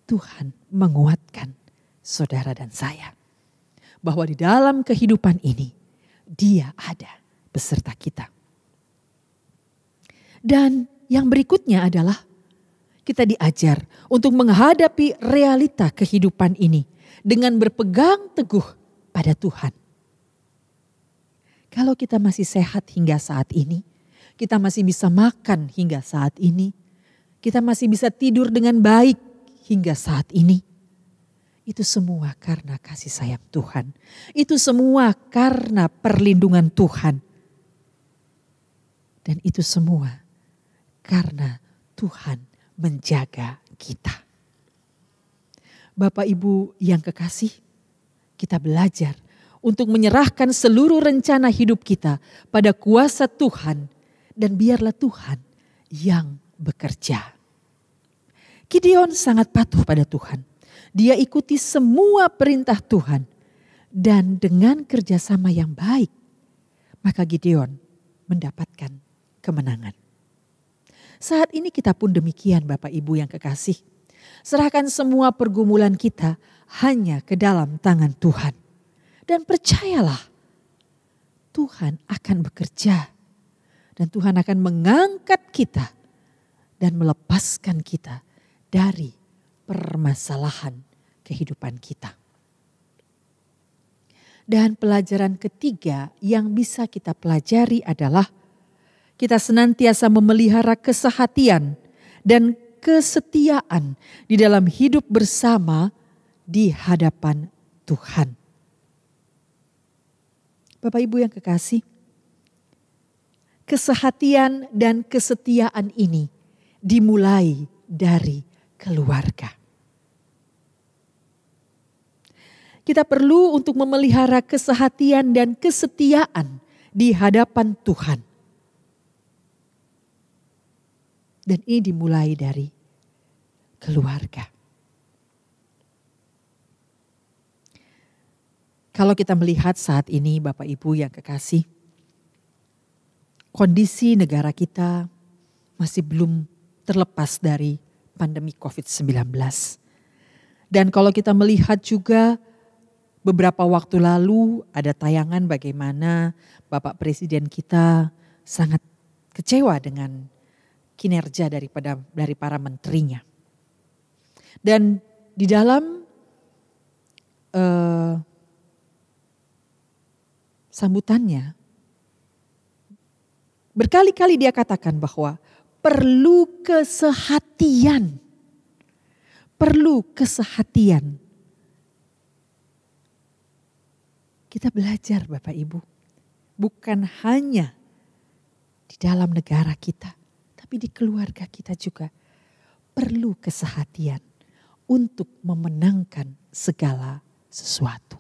Tuhan menguatkan saudara dan saya. Bahwa di dalam kehidupan ini Dia ada beserta kita. Dan yang berikutnya adalah kita diajar untuk menghadapi realita kehidupan ini dengan berpegang teguh pada Tuhan. Kalau kita masih sehat hingga saat ini, kita masih bisa makan hingga saat ini, kita masih bisa tidur dengan baik hingga saat ini, itu semua karena kasih sayang Tuhan. Itu semua karena perlindungan Tuhan. Dan itu semua karena Tuhan menjaga kita. Bapak Ibu yang kekasih, kita belajar untuk menyerahkan seluruh rencana hidup kita pada kuasa Tuhan dan biarlah Tuhan yang bekerja. Gideon sangat patuh pada Tuhan. Dia ikuti semua perintah Tuhan dan dengan kerjasama yang baik, maka Gideon mendapatkan kemenangan. Saat ini kita pun demikian Bapak Ibu yang kekasih. Serahkan semua pergumulan kita hanya ke dalam tangan Tuhan. Dan percayalah Tuhan akan bekerja. Dan Tuhan akan mengangkat kita dan melepaskan kita dari permasalahan kehidupan kita. Dan pelajaran ketiga yang bisa kita pelajari adalah kita senantiasa memelihara kesehatian dan kesetiaan di dalam hidup bersama di hadapan Tuhan. Bapak Ibu yang kekasih, kesehatian dan kesetiaan ini dimulai dari keluarga. Kita perlu untuk memelihara kesehatian dan kesetiaan di hadapan Tuhan. Dan ini dimulai dari keluarga. Kalau kita melihat saat ini Bapak Ibu yang kekasih, kondisi negara kita masih belum terlepas dari pandemi COVID-19. Dan kalau kita melihat juga beberapa waktu lalu ada tayangan bagaimana Bapak Presiden kita sangat kecewa dengan kinerja dari para menterinya. Dan di dalam sambutannya berkali-kali dia katakan bahwa perlu kesehatian. Perlu kesehatian. Kita belajar Bapak Ibu, bukan hanya di dalam negara kita, tapi di keluarga kita juga perlu kesehatian untuk memenangkan segala sesuatu.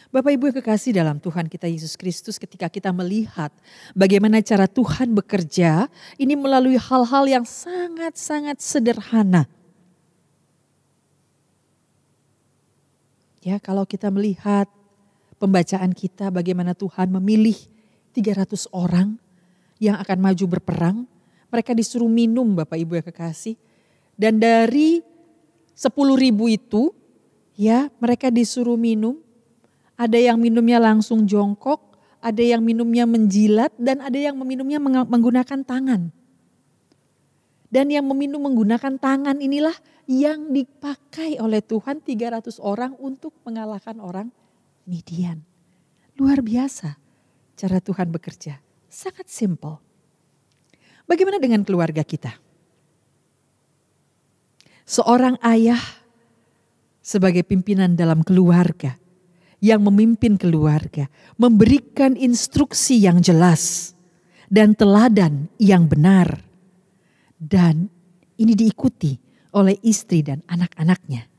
Bapak Ibu yang kekasih dalam Tuhan kita Yesus Kristus, ketika kita melihat bagaimana cara Tuhan bekerja, ini melalui hal-hal yang sangat-sangat sederhana. Ya, kalau kita melihat pembacaan kita bagaimana Tuhan memilih 300 orang yang akan maju berperang. Mereka disuruh minum Bapak Ibu yang kekasih. Dan dari 10.000 itu ya mereka disuruh minum. Ada yang minumnya langsung jongkok, ada yang minumnya menjilat dan ada yang meminumnya menggunakan tangan. Dan yang meminum menggunakan tangan inilah yang dipakai oleh Tuhan 300 orang untuk mengalahkan orang Midian. Luar biasa cara Tuhan bekerja. Sangat simple. Bagaimana dengan keluarga kita? Seorang ayah sebagai pimpinan dalam keluarga yang memimpin keluarga, memberikan instruksi yang jelas dan teladan yang benar. Dan ini diikuti oleh istri dan anak-anaknya.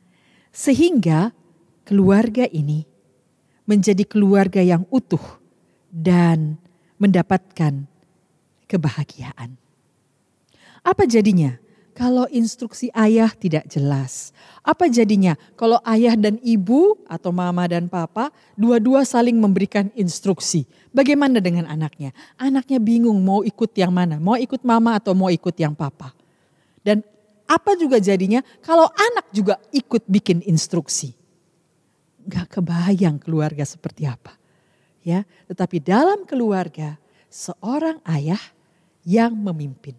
Sehingga keluarga ini menjadi keluarga yang utuh dan mendapatkan kebahagiaan. Apa jadinya kalau instruksi ayah tidak jelas? Apa jadinya kalau ayah dan ibu atau mama dan papa dua-dua saling memberikan instruksi? Bagaimana dengan anaknya? Anaknya bingung mau ikut yang mana? Mau ikut mama atau mau ikut yang papa? Dan apa juga jadinya kalau anak juga ikut bikin instruksi? Gak kebayang keluarga seperti apa. Ya, tetapi dalam keluarga seorang ayah yang memimpin.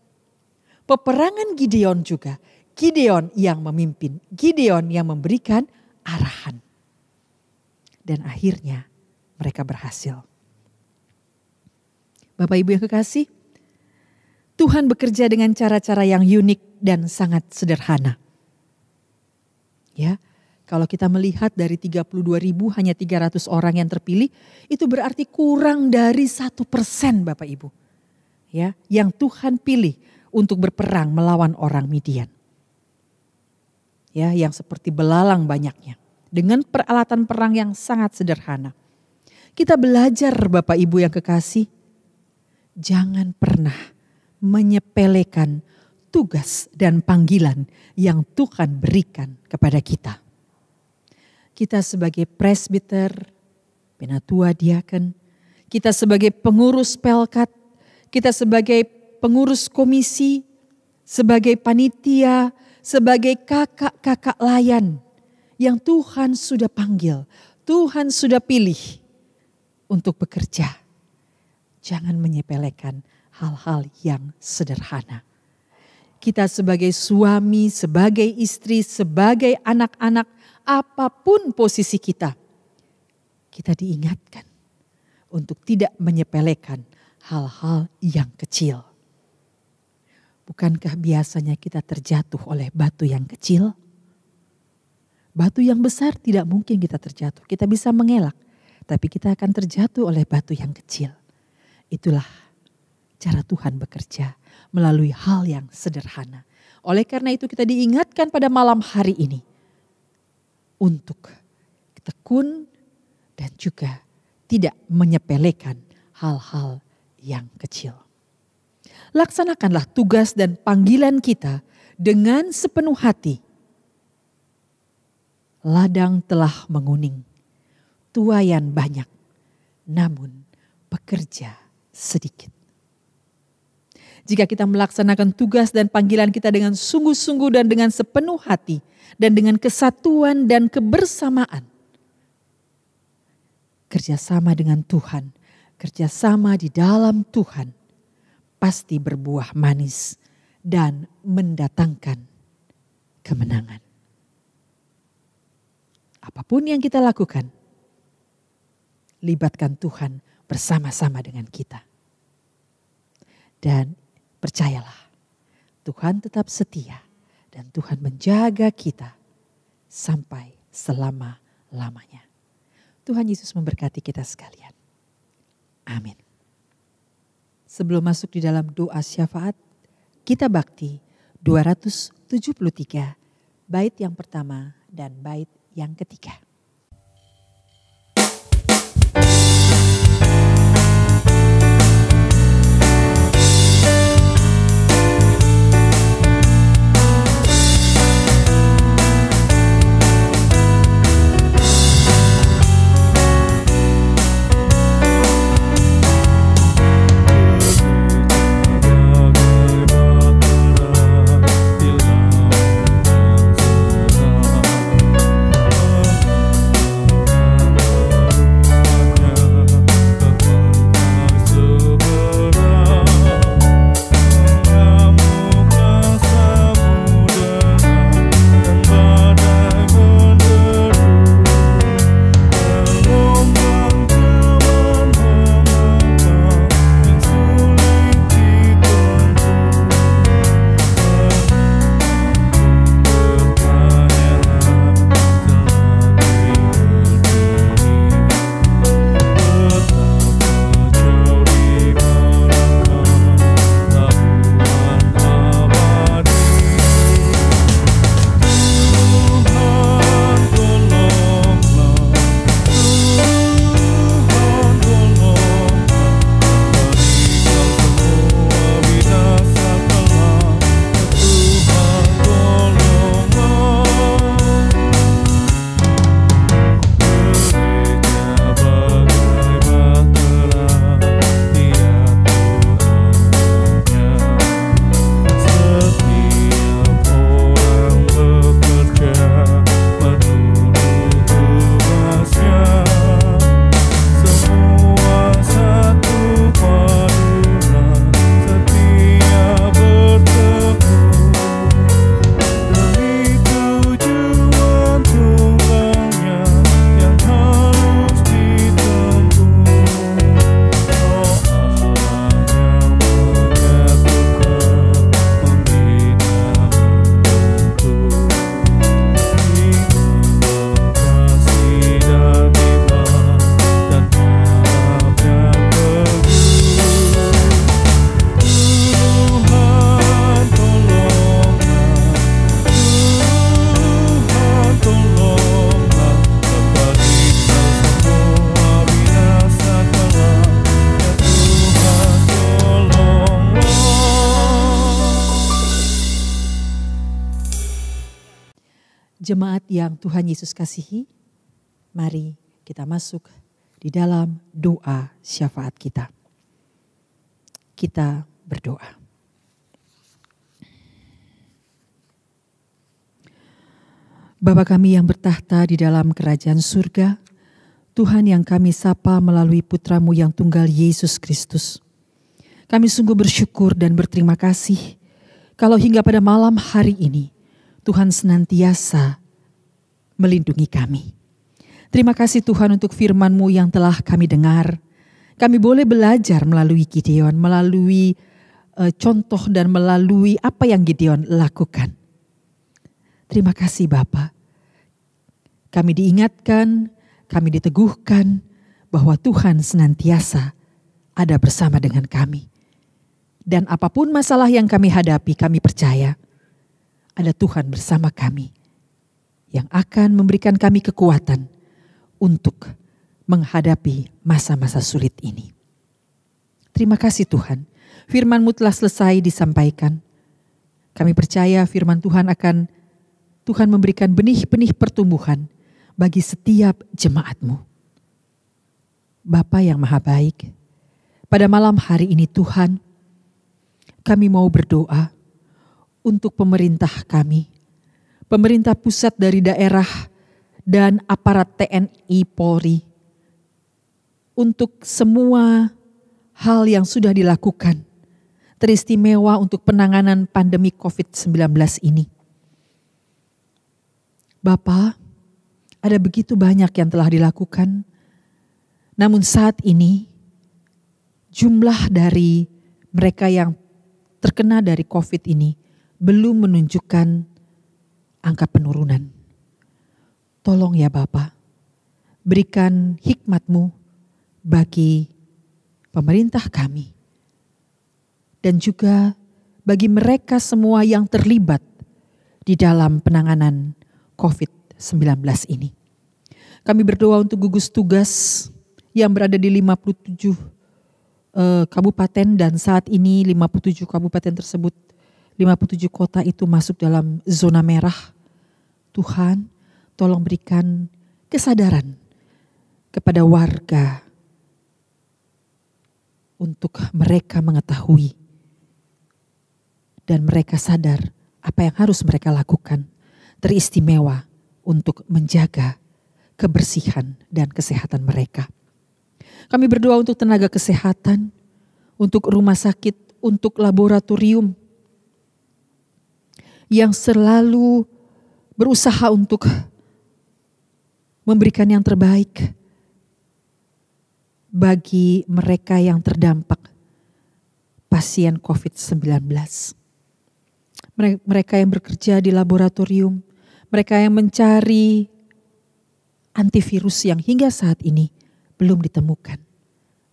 Peperangan Gideon juga, Gideon yang memimpin, Gideon yang memberikan arahan. Dan akhirnya mereka berhasil. Bapak Ibu yang kekasih, Tuhan bekerja dengan cara-cara yang unik dan sangat sederhana. Ya, kalau kita melihat dari 32.000 hanya 300 orang yang terpilih, itu berarti kurang dari 1% Bapak Ibu. Ya, yang Tuhan pilih untuk berperang melawan orang Midian. Ya, yang seperti belalang banyaknya. Dengan peralatan perang yang sangat sederhana. Kita belajar Bapak Ibu yang kekasih, jangan pernah menyepelekan tugas dan panggilan yang Tuhan berikan kepada kita. Kita sebagai presbiter, penatua diaken, kita sebagai pengurus pelkat, kita sebagai pengurus komisi, sebagai panitia, sebagai kakak-kakak layan yang Tuhan sudah panggil, Tuhan sudah pilih untuk bekerja. Jangan menyepelekan hal-hal yang sederhana. Kita sebagai suami, sebagai istri, sebagai anak-anak, apapun posisi kita, kita diingatkan untuk tidak menyepelekan hal-hal yang kecil. Bukankah biasanya kita terjatuh oleh batu yang kecil? Batu yang besar tidak mungkin kita terjatuh. Kita bisa mengelak, tapi kita akan terjatuh oleh batu yang kecil. Itulah cara Tuhan bekerja melalui hal yang sederhana. Oleh karena itu kita diingatkan pada malam hari ini untuk tekun dan juga tidak menyepelekan hal-hal yang kecil. Laksanakanlah tugas dan panggilan kita dengan sepenuh hati. Ladang telah menguning, tuaian banyak, namun pekerja sedikit. Jika kita melaksanakan tugas dan panggilan kita dengan sungguh-sungguh dan dengan sepenuh hati dan dengan kesatuan dan kebersamaan, kerjasama dengan Tuhan, kerjasama di dalam Tuhan pasti berbuah manis dan mendatangkan kemenangan. Apapun yang kita lakukan, libatkan Tuhan bersama-sama dengan kita. Dan percayalah, Tuhan tetap setia dan Tuhan menjaga kita sampai selama-lamanya. Tuhan Yesus memberkati kita sekalian. Amin. Sebelum masuk di dalam doa syafaat, kita bakti 273 bait yang pertama dan bait yang ketiga. Jemaat yang Tuhan Yesus kasihi, mari kita masuk di dalam doa syafaat kita. Kita berdoa. Bapa kami yang bertahta di dalam kerajaan surga, Tuhan yang kami sapa melalui Putra-Mu yang tunggal Yesus Kristus. Kami sungguh bersyukur dan berterima kasih kalau hingga pada malam hari ini Tuhan senantiasa melindungi kami. Terima kasih Tuhan untuk firman-Mu yang telah kami dengar. Kami boleh belajar melalui Gideon, melalui contoh dan melalui apa yang Gideon lakukan. Terima kasih Bapa. Kami diingatkan, kami diteguhkan bahwa Tuhan senantiasa ada bersama dengan kami. Dan apapun masalah yang kami hadapi, kami percaya ada Tuhan bersama kami yang akan memberikan kami kekuatan untuk menghadapi masa-masa sulit ini. Terima kasih Tuhan, firman-Mu telah selesai disampaikan. Kami percaya firman Tuhan akan Tuhan memberikan benih-benih pertumbuhan bagi setiap jemaat-Mu. Bapa yang maha baik, pada malam hari ini Tuhan, kami mau berdoa untuk pemerintah kami, pemerintah pusat dari daerah dan aparat TNI Polri, untuk semua hal yang sudah dilakukan, teristimewa untuk penanganan pandemi COVID-19 ini. Bapa, ada begitu banyak yang telah dilakukan, namun saat ini jumlah dari mereka yang terkena dari COVID ini belum menunjukkan angka penurunan. Tolong ya Bapa, berikan hikmat-Mu bagi pemerintah kami dan juga bagi mereka semua yang terlibat di dalam penanganan COVID-19 ini. Kami berdoa untuk gugus tugas yang berada di 57 kabupaten dan saat ini 57 kabupaten tersebut, 57 kota itu masuk dalam zona merah. Tuhan, tolong berikan kesadaran kepada warga untuk mereka mengetahui dan mereka sadar apa yang harus mereka lakukan, teristimewa untuk menjaga kebersihan dan kesehatan mereka. Kami berdoa untuk tenaga kesehatan, untuk rumah sakit, untuk laboratorium yang selalu berusaha untuk memberikan yang terbaik bagi mereka yang terdampak pasien COVID-19. Mereka yang bekerja di laboratorium, mereka yang mencari antivirus yang hingga saat ini belum ditemukan.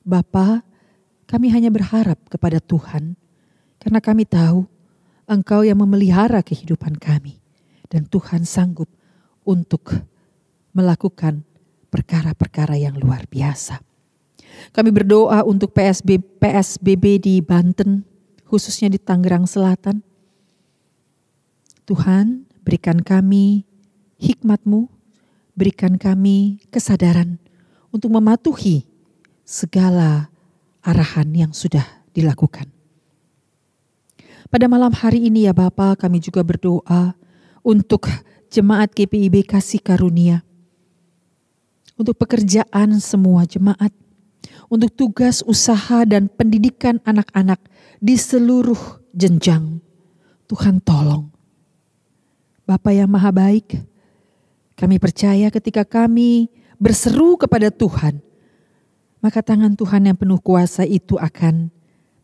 Bapa, kami hanya berharap kepada Tuhan karena kami tahu Engkau yang memelihara kehidupan kami dan Tuhan sanggup untuk melakukan perkara-perkara yang luar biasa. Kami berdoa untuk PSBB di Banten, khususnya di Tangerang Selatan. Tuhan, berikan kami hikmat-Mu, berikan kami kesadaran untuk mematuhi segala arahan yang sudah dilakukan. Pada malam hari ini ya Bapa, kami juga berdoa untuk jemaat GPIB Kasih Karunia, untuk pekerjaan semua jemaat, untuk tugas usaha dan pendidikan anak-anak di seluruh jenjang. Tuhan tolong. Bapa yang maha baik, kami percaya ketika kami berseru kepada Tuhan, maka tangan Tuhan yang penuh kuasa itu akan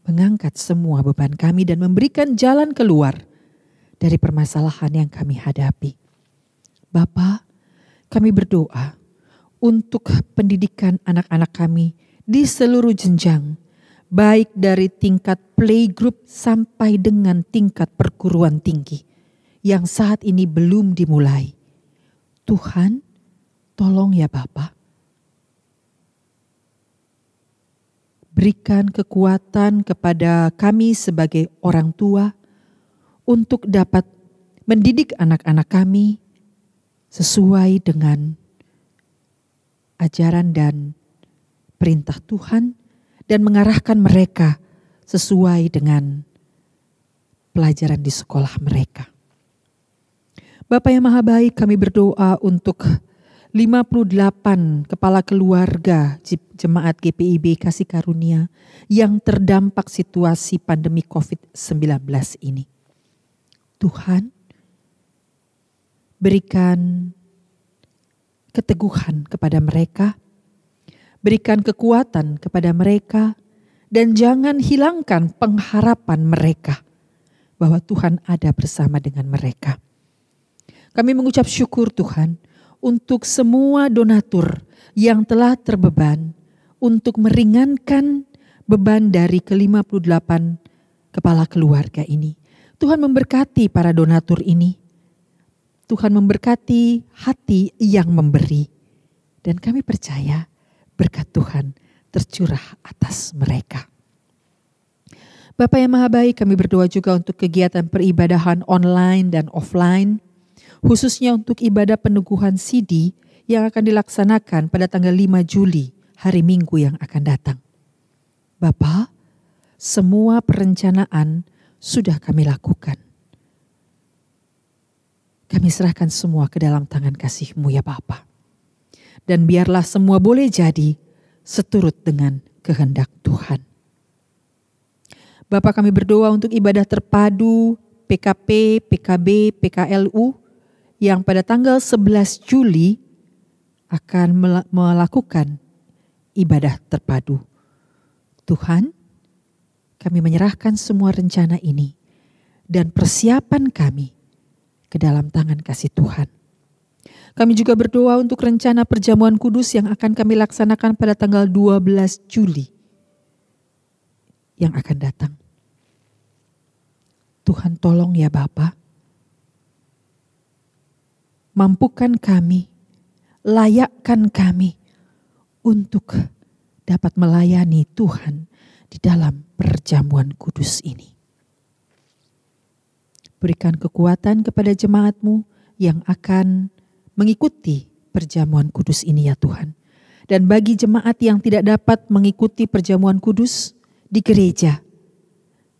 mengangkat semua beban kami dan memberikan jalan keluar dari permasalahan yang kami hadapi. Bapa, kami berdoa untuk pendidikan anak-anak kami di seluruh jenjang, baik dari tingkat playgroup sampai dengan tingkat perguruan tinggi yang saat ini belum dimulai. Tuhan, tolong ya Bapa. Berikan kekuatan kepada kami sebagai orang tua untuk dapat mendidik anak-anak kami sesuai dengan ajaran dan perintah Tuhan dan mengarahkan mereka sesuai dengan pelajaran di sekolah mereka. Bapa yang Maha Baik, kami berdoa untuk 58 kepala keluarga Jemaat GPIB Kasih Karunia yang terdampak situasi pandemi COVID-19 ini. Tuhan, berikan keteguhan kepada mereka, berikan kekuatan kepada mereka, dan jangan hilangkan pengharapan mereka bahwa Tuhan ada bersama dengan mereka. Kami mengucap syukur Tuhan untuk semua donatur yang telah terbeban untuk meringankan beban dari ke-58 kepala keluarga ini. Tuhan memberkati para donatur ini. Tuhan memberkati hati yang memberi. Dan kami percaya berkat Tuhan tercurah atas mereka. Bapa yang Maha Baik, kami berdoa juga untuk kegiatan peribadahan online dan offline, khususnya untuk ibadah peneguhan sidi yang akan dilaksanakan pada tanggal 5 Juli, hari Minggu yang akan datang. Bapa, semua perencanaan sudah kami lakukan. Kami serahkan semua ke dalam tangan kasih-Mu ya Bapa. Dan biarlah semua boleh jadi seturut dengan kehendak Tuhan. Bapa, kami berdoa untuk ibadah terpadu PKP, PKB, PKLU yang pada tanggal 11 Juli akan melakukan ibadah terpadu. Tuhan, kami menyerahkan semua rencana ini dan persiapan kami ke dalam tangan kasih Tuhan. Kami juga berdoa untuk rencana perjamuan kudus yang akan kami laksanakan pada tanggal 12 Juli yang akan datang. Tuhan tolong ya Bapa, mampukan kami, layakkan kami untuk dapat melayani Tuhan di dalam perjamuan kudus ini. Berikan kekuatan kepada jemaat-Mu yang akan mengikuti perjamuan kudus ini ya Tuhan. Dan bagi jemaat yang tidak dapat mengikuti perjamuan kudus di gereja,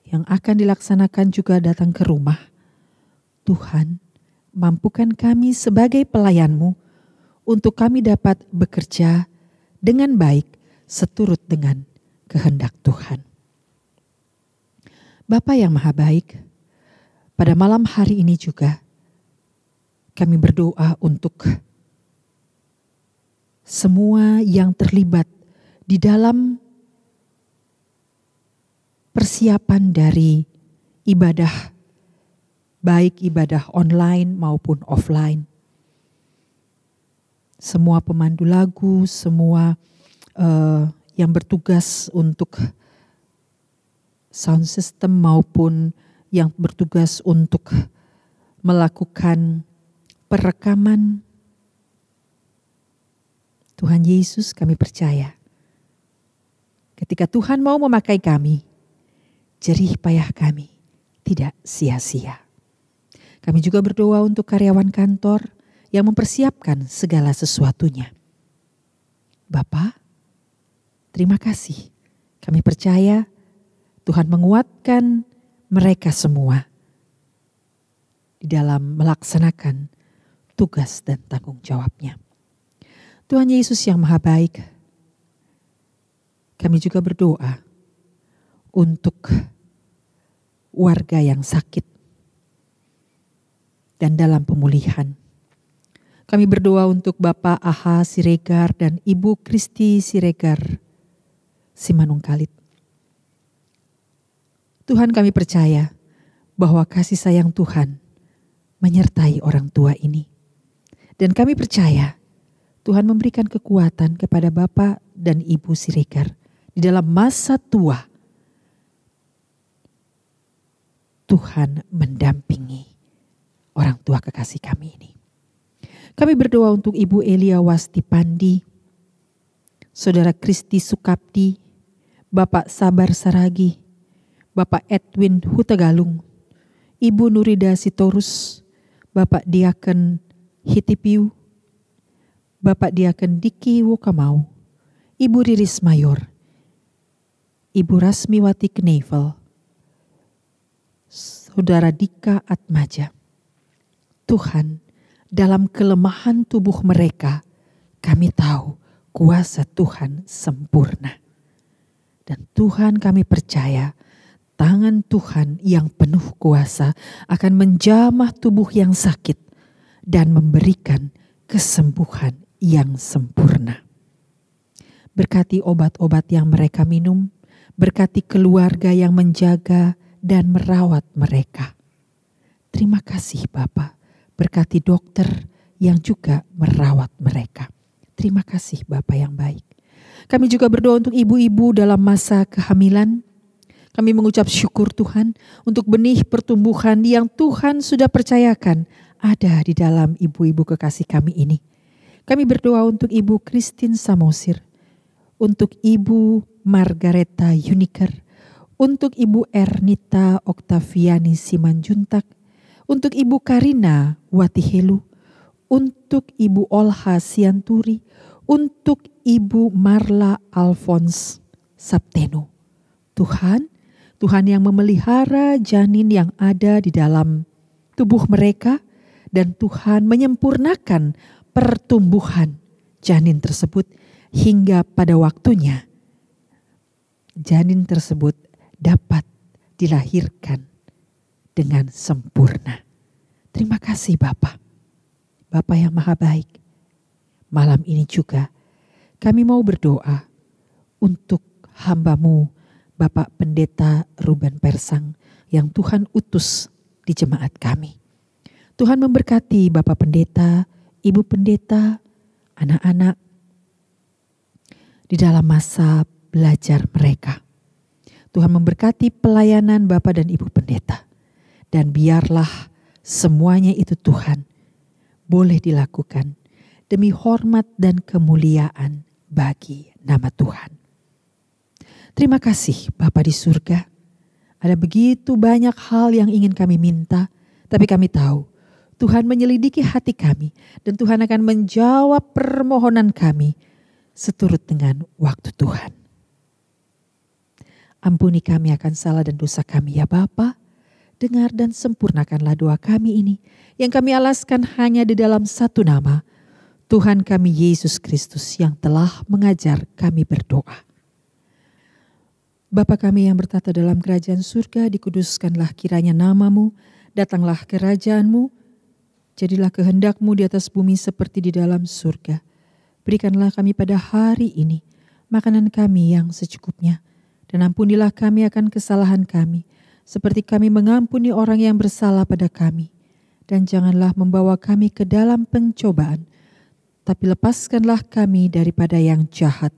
yang akan dilaksanakan juga datang ke rumah, Tuhan, mampukan kami sebagai pelayan-Mu untuk kami dapat bekerja dengan baik seturut dengan kehendak Tuhan. Bapa yang Maha Baik, pada malam hari ini juga kami berdoa untuk semua yang terlibat di dalam persiapan dari ibadah, baik ibadah online maupun offline. Semua pemandu lagu, semua yang bertugas untuk sound system maupun yang bertugas untuk melakukan perekaman. Tuhan Yesus, kami percaya ketika Tuhan mau memakai kami, jerih payah kami tidak sia-sia. Kami juga berdoa untuk karyawan kantor yang mempersiapkan segala sesuatunya. Bapa, terima kasih. Kami percaya Tuhan menguatkan mereka semua di dalam melaksanakan tugas dan tanggung jawabnya. Tuhan Yesus yang Maha Baik, kami juga berdoa untuk warga yang sakit dan dalam pemulihan. Kami berdoa untuk Bapak Aha Siregar dan Ibu Kristi Siregar Simanungkalit. Tuhan, kami percaya bahwa kasih sayang Tuhan menyertai orang tua ini. Dan kami percaya Tuhan memberikan kekuatan kepada Bapak dan Ibu Siregar di dalam masa tua. Tuhan mendampingi orang tua kekasih kami ini. Kami berdoa untuk Ibu Elia Wasti Pandi, Saudara Kristi Sukapdi, Bapak Sabar Saragi, Bapak Edwin Hutagalung, Ibu Nurida Sitorus, Bapak Diaken Hitipiu, Bapak Diaken Diki Wokamau, Ibu Riris Mayor, Ibu Rasmiwati Knevel, Saudara Dika Atmaja. Tuhan, dalam kelemahan tubuh mereka, kami tahu kuasa Tuhan sempurna. Dan Tuhan, kami percaya tangan Tuhan yang penuh kuasa akan menjamah tubuh yang sakit dan memberikan kesembuhan yang sempurna. Berkati obat-obat yang mereka minum, berkati keluarga yang menjaga dan merawat mereka. Terima kasih Bapa, berkati dokter yang juga merawat mereka. Terima kasih Bapa yang baik. Kami juga berdoa untuk ibu-ibu dalam masa kehamilan. Kami mengucap syukur Tuhan untuk benih pertumbuhan yang Tuhan sudah percayakan ada di dalam ibu-ibu kekasih kami ini. Kami berdoa untuk Ibu Christine Samosir, untuk Ibu Margareta Yuniker, untuk Ibu Ernita Oktaviani Simanjuntak, untuk Ibu Karina Watihelu, untuk Ibu Olha Sianturi, untuk Ibu Marla Alphonse Sabteno. Tuhan yang memelihara janin yang ada di dalam tubuh mereka, dan Tuhan menyempurnakan pertumbuhan janin tersebut hingga pada waktunya janin tersebut dapat dilahirkan dengan sempurna. Terima kasih Bapa yang maha baik. Malam ini juga kami mau berdoa untuk hamba-Mu Bapak Pendeta Ruben Persang yang Tuhan utus di jemaat kami. Tuhan memberkati Bapak Pendeta, Ibu Pendeta, anak-anak di dalam masa belajar mereka. Tuhan memberkati pelayanan Bapak dan Ibu Pendeta. Dan biarlah semuanya itu Tuhan boleh dilakukan demi hormat dan kemuliaan bagi nama Tuhan. Terima kasih Bapa di surga. Ada begitu banyak hal yang ingin kami minta, tapi kami tahu Tuhan menyelidiki hati kami dan Tuhan akan menjawab permohonan kami seturut dengan waktu Tuhan. Ampuni kami akan salah dan dosa kami ya Bapa. Dengar dan sempurnakanlah doa kami ini yang kami alaskan hanya di dalam satu nama, Tuhan kami Yesus Kristus yang telah mengajar kami berdoa. Bapa kami yang bertata dalam kerajaan surga, dikuduskanlah kiranya nama-Mu, datanglah kerajaan-Mu, jadilah kehendak-Mu di atas bumi seperti di dalam surga. Berikanlah kami pada hari ini makanan kami yang secukupnya, dan ampunilah kami akan kesalahan kami, seperti kami mengampuni orang yang bersalah pada kami. Dan janganlah membawa kami ke dalam pencobaan, tapi lepaskanlah kami daripada yang jahat.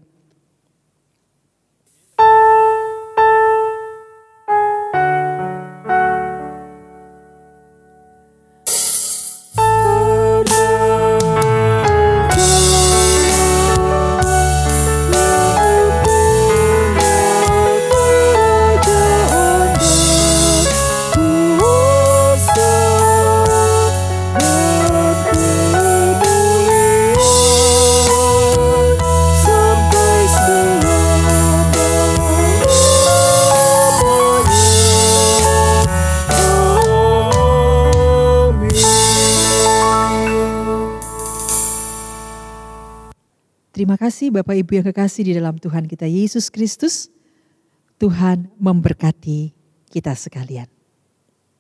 Terima kasih Bapak Ibu yang kekasih di dalam Tuhan kita Yesus Kristus. Tuhan memberkati kita sekalian.